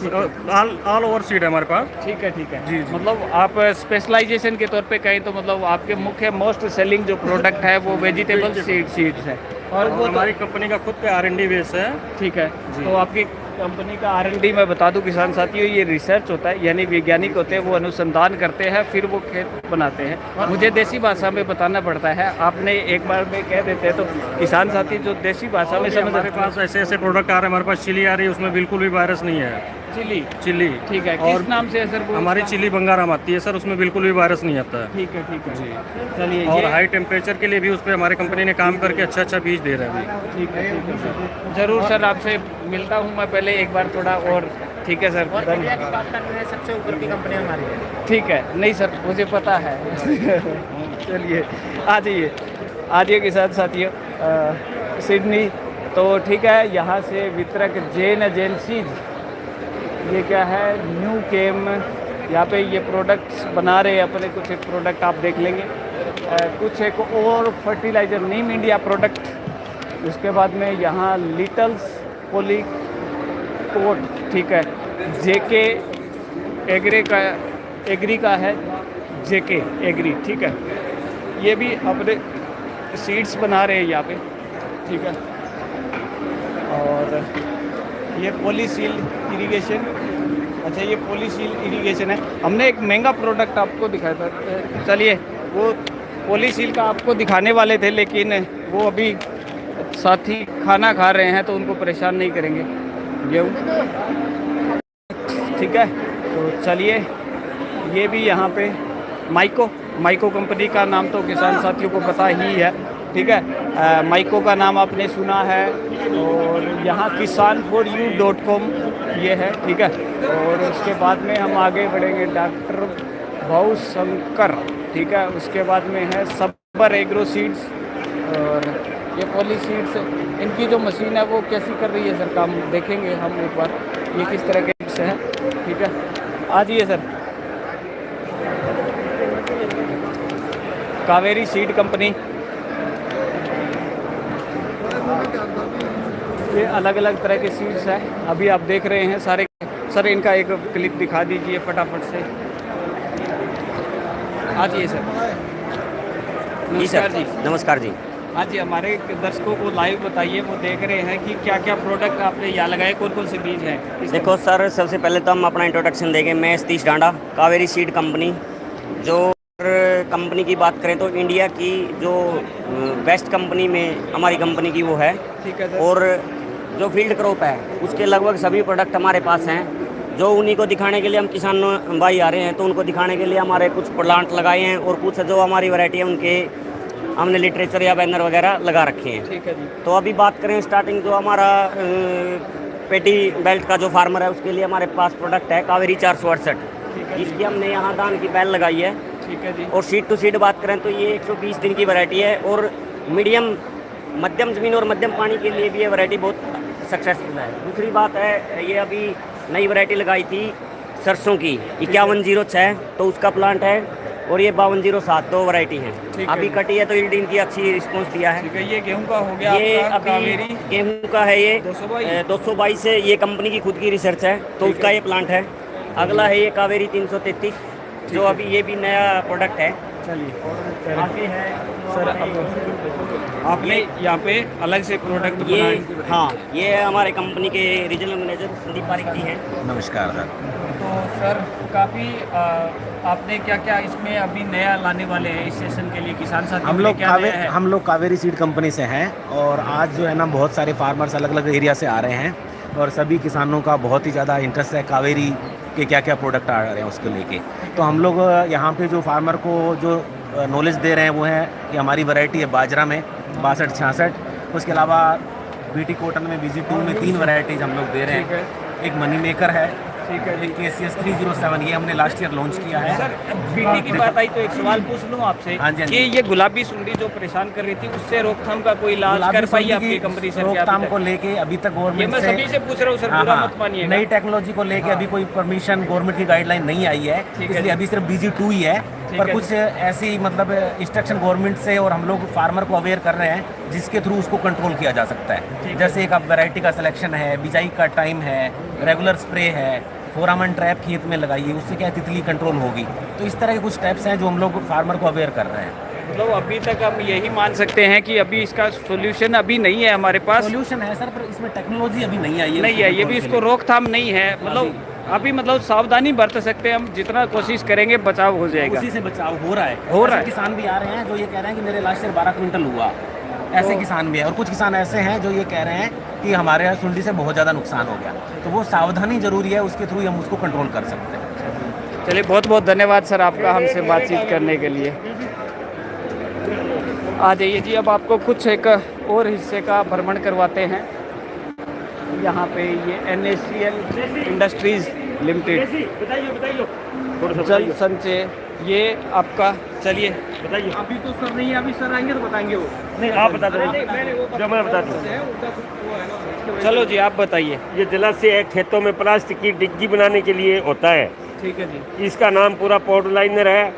ऑल ओवर सीड है हमारे पास। ठीक है, ठीक है जी। मतलब आप स्पेशलाइजेशन के तौर पे कहें तो मतलब आपके मुख्य मोस्ट सेलिंग जो प्रोडक्ट है वो वेजिटेबल सीड्स है। और वो हमारी कंपनी का खुद का R&D बेस है। ठीक है, तो आपकी कंपनी का R&D मैं बता दूं किसान साथियों, ये रिसर्च होता है, यानी वैज्ञानिक होते हैं, वो अनुसंधान करते हैं, फिर वो खेत बनाते हैं। मुझे देसी भाषा में बताना पड़ता है, आपने एक बार में कह देते हैं तो किसान साथी जो देसी भाषा में समझ। हमारे पास ऐसे ऐसे प्रोडक्ट आ रहे हैं, हमारे पास चिली आ रही है, उसमें बिल्कुल भी वायरस नहीं है। चिली ठीक है, किस नाम से है सर? हमारी चिली बंगाराम आती है सर, उसमें बिल्कुल भी वायरस नहीं आता है। ठीक है, ठीक है जी। चलिए, और हाई टेम्परेचर के लिए भी उस पर हमारी कंपनी ने काम करके अच्छा बीज दे रहा है अभी। ठीक है, ठीक है सर, जरूर सर आपसे मिलता हूँ मैं पहले एक बार थोड़ा और। ठीक है सर, धन्यवाद। सबसे ऊपर की कंपनी हमारी है। ठीक है, नहीं सर मुझे पता है। चलिए, आ जाइए किसान साथियों, सिडनी। तो ठीक है, यहाँ से वितरक जैन एजेंसीज, ये क्या है, न्यू केम, यहाँ पे ये प्रोडक्ट्स बना रहे हैं अपने। कुछ एक प्रोडक्ट आप देख लेंगे, कुछ एक और फर्टिलाइज़र नीम इंडिया प्रोडक्ट। उसके बाद में यहाँ लिटल्स पॉलीकोट, ठीक है, जेके एग्री का है, जेके एग्री, ठीक है। ये भी अपने सीड्स बना रहे हैं यहाँ पे, ठीक है। और ये पॉलीसील इरिगेशन अच्छा, ये पॉलीसील इरिगेशन है। हमने एक महंगा प्रोडक्ट आपको दिखाया था, चलिए वो पॉलीसील का आपको दिखाने वाले थे, लेकिन वो अभी साथी खाना खा रहे हैं तो उनको परेशान नहीं करेंगे। गेहूँ ठीक है, तो चलिए ये भी यहाँ पे माइको कंपनी का नाम तो किसान साथियों को पता ही है, ठीक है। माइको का नाम आपने सुना है, और यहाँ kisan4u.com ये है, ठीक है। और उसके बाद में हम आगे बढ़ेंगे डॉक्टर भाऊ शंकर, ठीक है। उसके बाद में है सब्बर एग्रो सीड्स, और ये पॉली सीड्स, इनकी जो मशीन है वो कैसी कर रही है सर काम, देखेंगे हम एक बार ये किस तरह के से है, ठीक है। आ जाइए सर। कावेरी सीड कंपनी, ये अलग अलग तरह के सीड्स हैं, अभी आप देख रहे हैं सारे। सर इनका एक क्लिप दिखा दीजिए फटाफट से। आ जाइए सर। नमस्कार जी। नमस्कार जी। हाँ जी, हमारे दर्शकों को लाइव बताइए, वो देख रहे हैं कि क्या क्या प्रोडक्ट आपने यहाँ लगाए, कौन कौन से बीज हैं। देखो सर, सबसे पहले तो हम अपना इंट्रोडक्शन देंगे। मैं सतीश डांडा, कावेरी सीड कंपनी। जो कंपनी की बात करें तो इंडिया की जो बेस्ट कंपनी में हमारी कंपनी की वो है, ठीक है। और जो फील्ड क्रॉप है उसके लगभग सभी प्रोडक्ट हमारे पास हैं। जो उन्हीं को दिखाने के लिए हम किसान भाई आ रहे हैं, तो उनको दिखाने के लिए हमारे कुछ प्लांट लगाए हैं, और कुछ जो हमारी वैरायटी है उनके हमने लिटरेचर या बैनर वगैरह लगा रखे हैं, ठीक है जी। तो अभी बात करें स्टार्टिंग, जो हमारा पेटी बेल्ट का जो फार्मर है उसके लिए हमारे पास प्रोडक्ट है कावेरी 468, इसकी हमने यहाँ दान की बैल लगाई है, ठीक है जी। और सीड टू सीड बात करें तो ये 120 दिन की वैरायटी है, और मीडियम मध्यम ज़मीन और मध्यम पानी के लिए भी ये वैरायटी बहुत सक्सेसफुल है। दूसरी बात है, ये अभी नई वैरायटी लगाई थी सरसों की 5106, तो उसका प्लांट है, और ये 5207, दो वैरायटी हैं। अभी कटी है तो यील्ड इनकी अच्छी रिस्पॉन्स दिया है। ठीक है, ये गेहूं का हो गया, ये आपका अभी कावेरी गेहूं का है, ये 222 है, ये कंपनी की खुद की रिसर्च है, तो उसका ये प्लांट है। अगला है ये कावेरी 333, जो अभी ये भी नया प्रोडक्ट है। चलिए आगे है सर, आपने यहाँ पे अलग से प्रोडक्ट ये, बनाए। हाँ, ये हमारे कंपनी के रीजनल मैनेजर संदीप पारिक जी हैं। नमस्कार सर। तो सर काफ़ी आपने क्या क्या इसमें अभी नया लाने वाले हैं इस सेशन के लिए किसान साथियों हम के लिए लोग क्या नया है? हम लोग कावेरी सीड कंपनी से हैं, और आज जो है ना बहुत सारे फार्मर्स अलग अलग एरिया से आ रहे हैं, और सभी किसानों का बहुत ही ज़्यादा इंटरेस्ट है कावेरी के क्या क्या प्रोडक्ट आ रहे हैं उसको लेके। तो हम लोग यहाँ पे जो फार्मर को जो नॉलेज दे रहे हैं वो है कि हमारी वैरायटी है बाजरा में 6266, उसके अलावा बीटी कॉटन में VG2 में 3 वैरायटीज़ हम लोग दे रहे हैं। एक मनी मेकर है, ठीक है, एक KCS 307, ये हमने लास्ट ईयर लॉन्च किया है। सर बीटी की बात आई तो एक सवाल पूछ लूँ आपसे कि ये गुलाबी सुंडी जो परेशान कर रही थी, उससे रोकथाम का कोई इलाज कर पाई आपकी कंपनी से? रोकथाम को लेके अभी तक गवर्नमेंट मैं सभी से पूछ रहा हूँ सर, बुरा मत मानिए। नई टेक्नोलॉजी को लेके अभी कोई परमिशन गवर्नमेंट की गाइडलाइन नहीं आई है, इसलिए अभी सिर्फ VG2 ही है। पर कुछ ऐसी मतलब इंस्ट्रक्शन गवर्नमेंट से और हम लोग फार्मर को अवेयर कर रहे हैं, जिसके थ्रू उसको कंट्रोल किया जा सकता है। जैसे एक अब वैरायटी का सिलेक्शन है, बिजाई का टाइम है, रेगुलर स्प्रे है, फोरामन ट्रैप खेत में लगाइए, उससे क्या तितली कंट्रोल होगी। तो इस तरह के कुछ स्टेप्स हैं जो हम लोग फार्मर को अवेयर कर रहे हैं। मतलब अभी तक हम यही मान सकते हैं कि अभी इसका सोल्यूशन अभी नहीं है हमारे पास। सोल्यूशन है सर, पर इसमें टेक्नोलॉजी अभी नहीं आई है। नहीं है, ये भी इसको रोकथाम नहीं है। मतलब अभी मतलब सावधानी बरत सकते हैं हम, जितना कोशिश करेंगे बचाव हो जाएगा। उसी से बचाव हो रहा है। है। किसान भी आ रहे हैं जो ये कह रहे हैं कि मेरे लास्ट ईयर 12 क्विंटल हुआ, ऐसे किसान भी है। और कुछ किसान ऐसे हैं जो ये कह रहे हैं कि हमारे यहाँ सुंडी से बहुत ज़्यादा नुकसान हो गया। तो वो सावधानी जरूरी है, उसके थ्रू हम उसको कंट्रोल कर सकते हैं। चलिए, बहुत बहुत धन्यवाद सर आपका हमसे बातचीत करने के लिए। आ जाइए जी, अब आपको कुछ एक और हिस्से का भ्रमण करवाते हैं। यहाँ पे ये NACL इंडस्ट्रीज़ लिमिटेड जल संचय, ये आपका, चलिए बताइए। अभी तो सर नहीं है, अभी सर आएंगे तो बताएंगे वो। नहीं, आप बता दो जो मैं बता दूँ। चलो जी, आप बताइए। ये जलाशय खेतों में प्लास्टिक की डिग्गी बनाने के लिए होता है। ठीक है जी। इसका नाम पूरा पॉड लाइनर है।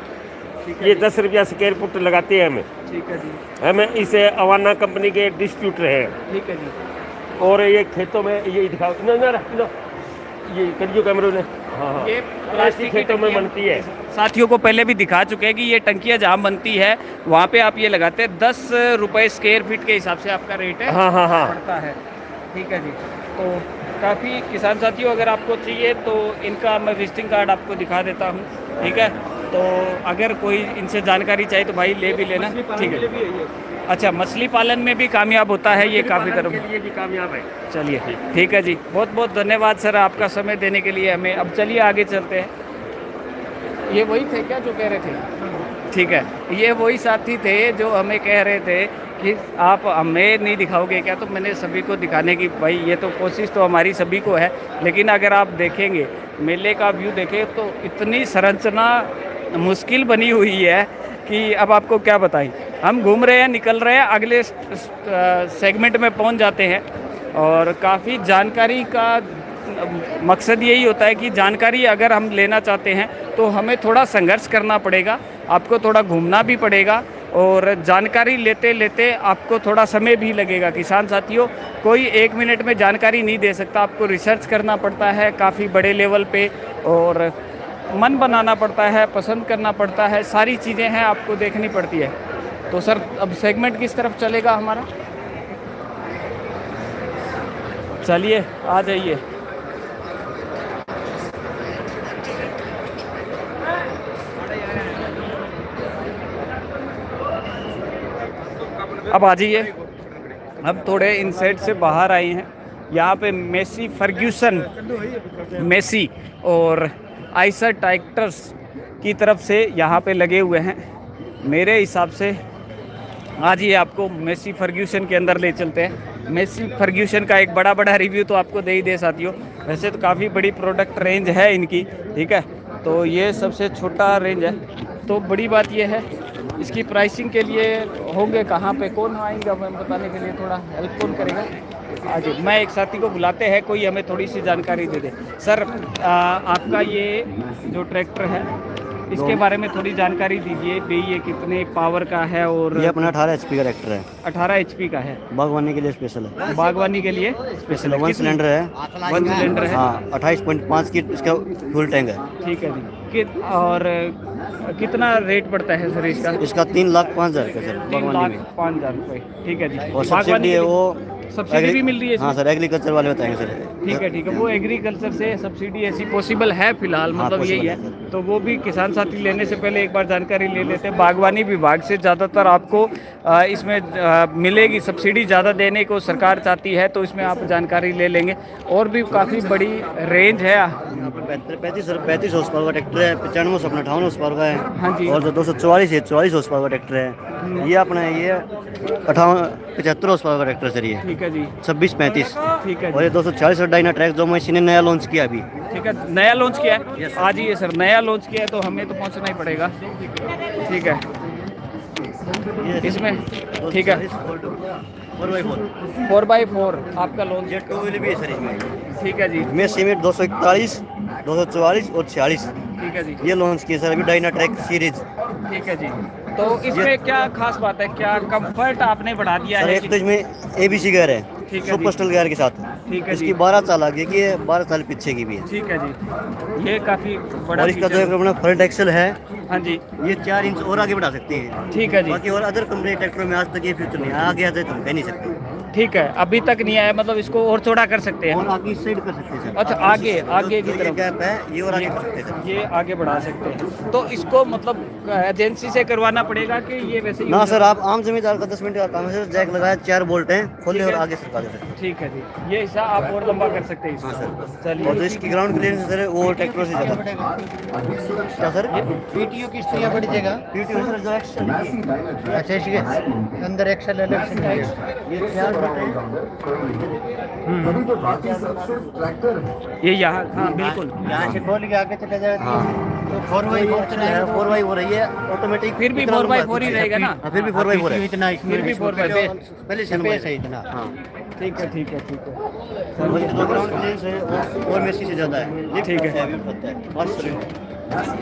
ये 10 रुपया स्क्वायर फुट लगाते हैं हमें। ठीक है जी। हमें इसे अवाना कंपनी के डिस्ट्रीब्यूटर हैं। ठीक है जी। और ये खेतों में ये दिखाओ ना, ये करियो कैमरे ने। हाँ, ये प्लास्टिक खेतों में बनती है। साथियों को पहले भी दिखा चुके हैं कि ये टंकियाँ जहाँ बनती है वहाँ पे आप ये लगाते हैं। 10 रुपये स्क्वायर फीट के हिसाब से आपका रेट है। हाँ हाँ हाँ पड़ता है। ठीक है जी। तो काफ़ी किसान साथियों, अगर आपको चाहिए तो इनका मैं विजिटिंग कार्ड आपको दिखा देता हूँ, ठीक है। तो अगर कोई इनसे जानकारी चाहिए तो भाई ले भी लेना, ठीक है। अच्छा, मछली पालन में भी कामयाब होता है ये काफ़ी तरफ के लिए भी कामयाब है। चलिए ठीक है जी, बहुत बहुत धन्यवाद सर आपका समय देने के लिए हमें। अब चलिए आगे चलते हैं। ये वही थे क्या जो कह रहे थे? ठीक है, ये वही साथी थे जो हमें कह रहे थे कि आप हमें नहीं दिखाओगे क्या? तो मैंने सभी को दिखाने की, भाई ये तो कोशिश तो हमारी सभी को है, लेकिन अगर आप देखेंगे मेले का व्यू देखें तो इतनी संरचना मुश्किल बनी हुई है कि अब आपको क्या बताएं। हम घूम रहे हैं, निकल रहे हैं, अगले सेगमेंट में पहुंच जाते हैं। और काफ़ी जानकारी का मकसद यही होता है कि जानकारी अगर हम लेना चाहते हैं तो हमें थोड़ा संघर्ष करना पड़ेगा, आपको थोड़ा घूमना भी पड़ेगा और जानकारी लेते लेते आपको थोड़ा समय भी लगेगा। किसान साथियों, कोई 1 मिनट में जानकारी नहीं दे सकता, आपको रिसर्च करना पड़ता है काफ़ी बड़े लेवल पे, और मन बनाना पड़ता है, पसंद करना पड़ता है, सारी चीज़ें हैं आपको देखनी पड़ती है। तो सर अब सेगमेंट किस तरफ चलेगा हमारा? चलिए आ जाइए। अब आ जाइए। अब थोड़े इन साइड से बाहर आए हैं। यहाँ पे मेसी फर्ग्यूसन मेसी और आइसर ट्रैक्टर्स की तरफ से यहाँ पे लगे हुए हैं। मेरे हिसाब से आज ये आपको मेसी फर्ग्यूसन के अंदर ले चलते हैं। मेसी फर्ग्यूसन का एक बड़ा रिव्यू तो आपको दे ही दे साथियों। वैसे तो काफ़ी बड़ी प्रोडक्ट रेंज है इनकी, ठीक है। तो ये सबसे छोटा रेंज है। तो बड़ी बात ये है, इसकी प्राइसिंग के लिए होंगे कहाँ पे, कौन आएंगे हमें बताने के लिए, थोड़ा हेल्प कौन करेगा? आज मैं एक साथी को बुलाते हैं, कोई हमें थोड़ी सी जानकारी दे दे। सर आपका ये जो ट्रैक्टर है इसके बारे में थोड़ी जानकारी दीजिए भाई, ये कितने पावर का है? और ये अपना 18 HP का ट्रैक्टर है। 18 HP का है, बागवानी के लिए स्पेशल है। बागवानी के लिए स्पेशल है। 1 सिलेंडर है। 1 सिलेंडर है, हाँ। 28.5 की इसका फ्यूल टैंक है। ठीक है जी। और कितना रेट पड़ता है सर इसका? इसका 3,05,000 का सर, बागवानी में 3,05,000 रुपये, ठीक है जी। और सब्सिडी है वो, सब्सिडी भी मिल रही है? हाँ सर, एग्रीकल्चर वाले बताएंगे सर। ठीक है, वो एग्रीकल्चर से सब्सिडी ऐसी पॉसिबल है फिलहाल, मतलब यही है। तो वो भी किसान साथी लेने से पहले एक बार जानकारी ले लेते हैं। बागवानी विभाग से ज़्यादातर आपको इसमें मिलेगी, सब्सिडी ज़्यादा देने को सरकार चाहती है, तो इसमें आप जानकारी ले लेंगे। और भी काफ़ी बड़ी रेंज है। 35 हॉर्स पावर का ट्रैक्टर है। 95 अपना 58 हॉर्स पावर का है। हाँ जी। और जो 244 है 44 हॉर्स पावर का ट्रैक्टर है। ये अपना ये 75 हॉर्स पावर का ट्रैक्टर सर, ये ठीक है जी। 26-35, ठीक है। और ये 240 डायना ट्रैक जो मशीन ने नया लॉन्च किया अभी। ठीक है, नया लॉन्च किया है आज ही सर, नया लॉन्च किया है तो हमें तो पहुंचना ही पड़ेगा। ठीक है, इसमें ठीक है 4x4 आपका लॉन्च ये 2 व्हील भी है सर इसमें। ठीक है जी। मैं सीमेंट 241, 244 और 46, ठीक है जी। ये लॉन्च किया सर अभी डायना ट्रैक सीरीज। ठीक है जी। तो इसमें क्या खास बात है, क्या कंफर्ट आपने बढ़ा दिया है? एक तो इसमें ABC गेयर है, सुपर स्टल गेयर के साथ। ठीक है इसकी 12 साल आगे की है, 12 साल पीछे की भी है। ठीक है जी, ये काफ़ी बड़ा। और इसका जो अपना फ्रंट एक्सल है, हाँ जी, ये 4 इंच और आगे बढ़ा सकते हैं। ठीक है जी। बाकी और अदर कंपनी ट्रैक्टरों में आज तक ये फीचर नहीं आया, आगे आता है तो हम कह नहीं सकते। ठीक है, अभी तक नहीं आया, मतलब इसको और चौड़ा कर सकते हैं और आगे इस साइड कर सकते हैं सर। अच्छा, आगे की तरफ गैप है, ये और आगे कर सकते हैं सर। ये आगे बढ़ा सकते हैं। तो इसको मतलब एजेंसी से करवाना पड़ेगा कि ये वैसे ही? ना सर, आप आम जमींदार का 10 मिनट का काम है सर। जैक लगाया, 4 बोल्ट हैं, खोले और आगे सरका दे सकते हैं। ठीक है जी, ये हिस्सा आप और लंबा कर सकते हैं। हाँ सर। चलिए। और जो इसकी ग्राउंड क्लियरेंस सर वो ट्रैक्टरों से ज़्यादा क्या सर? PTO की स्थितियाँ बड़ी जगह। PTO सर जो एक्शन, अच्छा, इसके अंदर एक्सल अलग से नहीं है। ये 4 ये यहाँ, हाँ बिल्कुल, यहाँ से खोल के आगे चले जाए तो 4x4 चलाएंगे। 4x4 हो रही है ऑटोमेटिक। फिर भी 4x4 ही रहेगा ना? फिर भी 4x4 है। इतना फिर भी 4x4 पहले स्पेस है इतना। हाँ ठीक है, ठीक है, ठीक है। ग्राउंड क्लियरेंस है और मेसी से ज़्यादा है। ठीक है,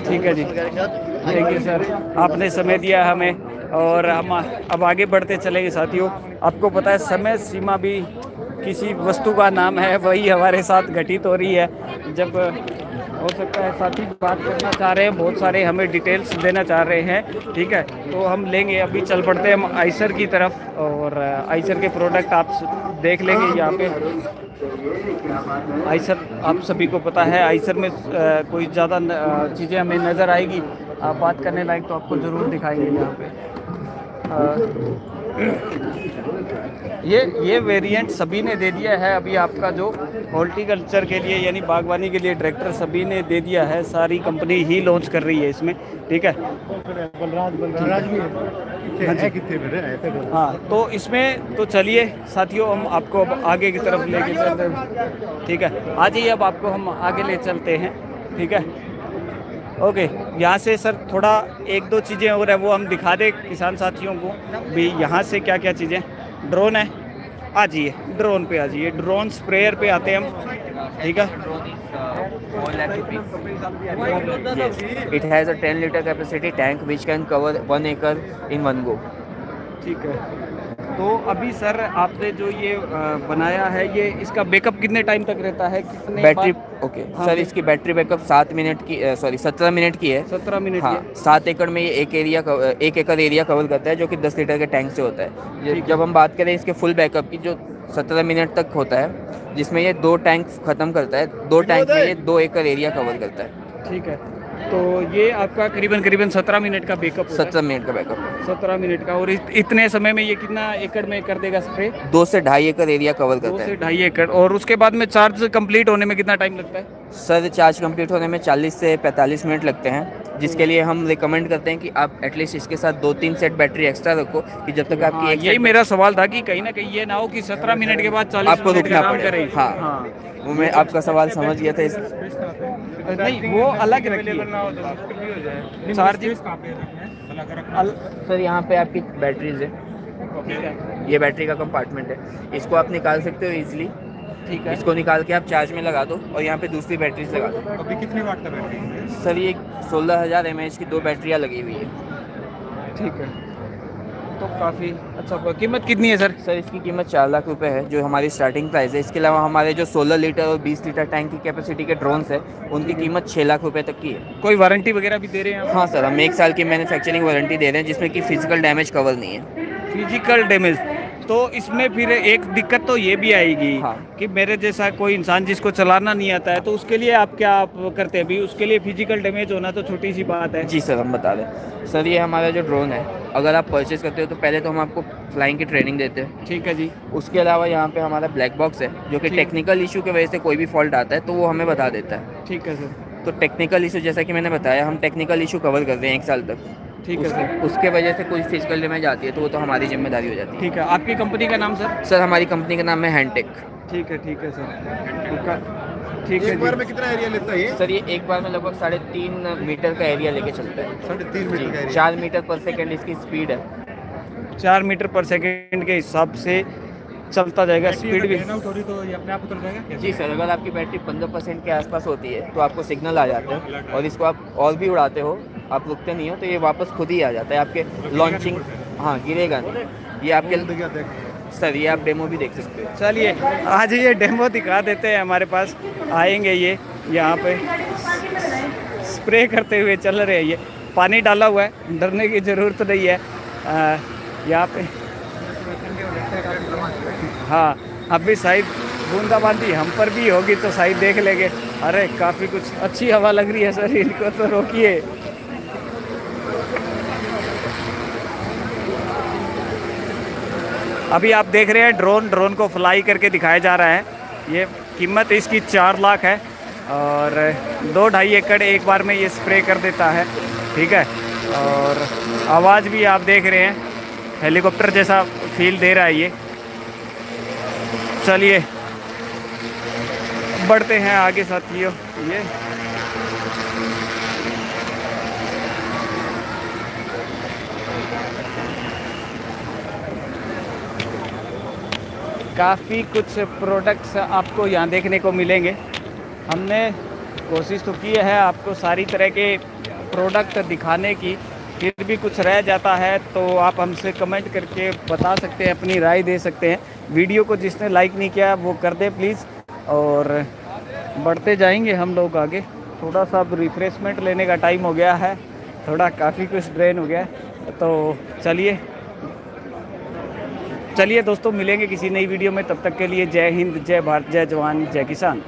ठीक है जी। थैंक यू सर, आपने समय दिया हमें और हम अब आगे बढ़ते चलेंगे साथियों। आपको पता है समय सीमा भी किसी वस्तु का नाम है, वही हमारे साथ घटित हो रही है। जब हो सकता है साथी बात करना चाह रहे हैं, बहुत सारे हमें डिटेल्स देना चाह रहे हैं। ठीक है, तो हम लेंगे। अभी चल पड़ते हैं हम आइसर की तरफ, और आइसर के प्रोडक्ट आप देख लेंगे यहाँ पे। आइसर आप सभी को पता है, आइसर में कोई ज़्यादा चीज़ें हमें नज़र आएगी बात करने लायक तो आपको ज़रूर दिखाएंगे यहाँ पे। ये वेरिएंट सभी ने दे दिया है अभी आपका, जो हॉर्टिकल्चर के लिए यानी बागवानी के लिए ट्रैक्टर सभी ने दे दिया है। सारी कंपनी ही लॉन्च कर रही है इसमें। ठीक है, हाँ, तो इसमें तो चलिए साथियों हम आपको अब आगे की तरफ लेके चलते हैं। ठीक है, आ जाइए, अब आपको हम आगे ले चलते हैं। ठीक है, ओके। यहाँ से सर थोड़ा एक दो चीज़ें और है वो हम दिखा दें किसान साथियों को भी। यहाँ से क्या क्या चीज़ें, ड्रोन है, आ जाइए ड्रोन पे आ जाइए। ड्रोन स्प्रेयर पे आते हैं हम। ठीक है, Yes, it has a 10 liter capacity tank which can cover 1 acre in one go. ठीक है, तो अभी सर आपने जो ये बनाया है, ये इसका बैकअप कितने टाइम तक रहता है, कितने बैटरी? ओके सर, इसकी बैटरी बैकअप 7 मिनट की, सॉरी 17 मिनट की है। 17 मिनट हाँ, 7 एकड़ में ये 1 एकड़ एरिया कवर करता है, जो कि 10 लीटर के टैंक से होता है। जब हम बात करें इसके फुल बैकअप की, जो 17 मिनट तक होता है, जिसमें ये 2 टैंक ख़त्म करता है, 2 टैंक में ये 2 एकड़ एरिया कवर करता है। ठीक है, तो ये आपका करीबन 17 मिनट का बैकअप, 17 मिनट का बैकअप है, 17 मिनट का। और इतने समय में ये कितना एकड़ में कर देगा स्प्रे? 2 से 2.5 एकड़ एरिया कवर करता है। 2 से 2.5 एकड़। और उसके बाद में चार्ज कंप्लीट होने में कितना टाइम लगता है? सर, चार्ज कंप्लीट होने में 40 से 45 मिनट लगते हैं, जिसके लिए हम रिकमेंड करते हैं कि आप एटलीस्ट इसके साथ 2-3 सेट बैटरी एक्स्ट्रा रखो, कि जब तक आपकी एक यही मेरा सवाल था कि कहीं ना कहीं ये ना हो कि 17 मिनट के बाद 40 आपको मिनट रुकना काम पड़े। करे। हाँ, वो मैं आपका सवाल समझ गया था। नहीं, वो अलग रखिए। चार्जिंग सर, यहाँ पे आपकी बैटरीज है। ये बैटरी का कंपार्टमेंट है, इसको आप निकाल सकते हो इजीली। ठीक है, इसको निकाल के आप चार्ज में लगा दो और यहाँ पे दूसरी बैटरीज लगा दो। अभी कितने वाट का बैटरी है? सर, ये 16,000 mAh की 2 बैटरियाँ लगी हुई है। ठीक है, तो काफ़ी अच्छा। कीमत कितनी है सर? सर, इसकी कीमत 4 लाख रुपए है, जो हमारी स्टार्टिंग प्राइस है। इसके अलावा हमारे जो 16 लीटर और 20 लीटर टैंक की कैपेसिटी के ड्रोन्स है, उनकी कीमत 6 लाख रुपए तक की है। कोई वारंटी वगैरह भी दे रहे हैं? हाँ सर, हम 1 साल की मैन्युफैक्चरिंग वारंटी दे रहे हैं, जिसमें कि फिजिकल डैमेज कवर नहीं है। फिजिकल डैमेज, तो इसमें फिर एक दिक्कत तो ये भी आएगी कि मेरे जैसा कोई इंसान जिसको चलाना नहीं आता है, तो उसके लिए आप क्या करते हैं? भी उसके लिए फिजिकल डैमेज होना तो छोटी सी बात है। जी सर, हम बता दें सर, ये हमारा जो ड्रोन है, अगर आप परचेज करते हो तो पहले तो हम आपको फ्लाइंग की ट्रेनिंग देते हैं। ठीक है जी। उसके अलावा यहाँ पे हमारा ब्लैक बॉक्स है, जो कि टेक्निकल इशू की वजह से कोई भी फॉल्ट आता है तो वो हमें बता देता है। ठीक है सर। तो टेक्निकल इशू, जैसा कि मैंने बताया, हम टेक्निकल इशू कवर कर रहे हैं 1 साल तक। ठीक है सर। उसके वजह से कोई फिजिकल डैमेज आती है तो वो तो हमारी जिम्मेदारी हो जाती है। ठीक है, आपकी कंपनी का नाम सर? सर, हमारी कंपनी का नाम है हैंडटेक। ठीक है, ठीक है सर। ठीक है, एक बार में कितना एरिया लेता है ये? सर, ये एक बार में लगभग 3.5 मीटर का एरिया लेके चलता है। 3.5 मीटर का एरिया? 4 मीटर पर सेकेंड इसकी स्पीड है। 4 मीटर पर सेकेंड के हिसाब से चलता जाएगा। स्पीड भी तो ये अपने आप उतर जाएगा? जी सर, अगर आपकी बैटरी 15% के आसपास होती है तो आपको सिग्नल आ जाता है, और इसको आप और भी उड़ाते हो, आप रुकते नहीं हो, तो ये वापस खुद ही आ जाता है आपके लॉन्चिंग। हाँ, गिरेगा नहीं। ये आपके सर, ये आप डेमो भी देख सकते हो। चलिए आज ये डेमो दिखा देते हैं। हमारे पास आएंगे ये, यहाँ पे स्प्रे करते हुए चल रहे हैं। ये पानी डाला हुआ है, डरने की ज़रूरत नहीं है। यहाँ पे हाँ, अभी शायद बूंदाबांदी हम पर भी होगी तो शायद देख लेंगे। अरे काफ़ी कुछ अच्छी हवा लग रही है सर, इनको तो रोकिए। अभी आप देख रहे हैं ड्रोन को फ्लाई करके दिखाया जा रहा है। ये कीमत इसकी 4 लाख है, और 2-2.5 एकड़ एक बार में ये स्प्रे कर देता है। ठीक है, और आवाज़ भी आप देख रहे हैं, हेलीकॉप्टर जैसा फील दे रहा है ये। चलिए बढ़ते हैं आगे साथियों। ये काफ़ी कुछ प्रोडक्ट्स आपको यहाँ देखने को मिलेंगे। हमने कोशिश तो की है आपको सारी तरह के प्रोडक्ट दिखाने की, फिर भी कुछ रह जाता है तो आप हमसे कमेंट करके बता सकते हैं, अपनी राय दे सकते हैं। वीडियो को जिसने लाइक नहीं किया वो कर दे प्लीज़, और बढ़ते जाएंगे हम लोग आगे। थोड़ा सा अब रिफ्रेशमेंट लेने का टाइम हो गया है, थोड़ा काफ़ी कुछ ड्रेन हो गया है। तो चलिए दोस्तों, मिलेंगे किसी नई वीडियो में। तब तक के लिए जय हिंद, जय भारत, जय जवान, जय किसान।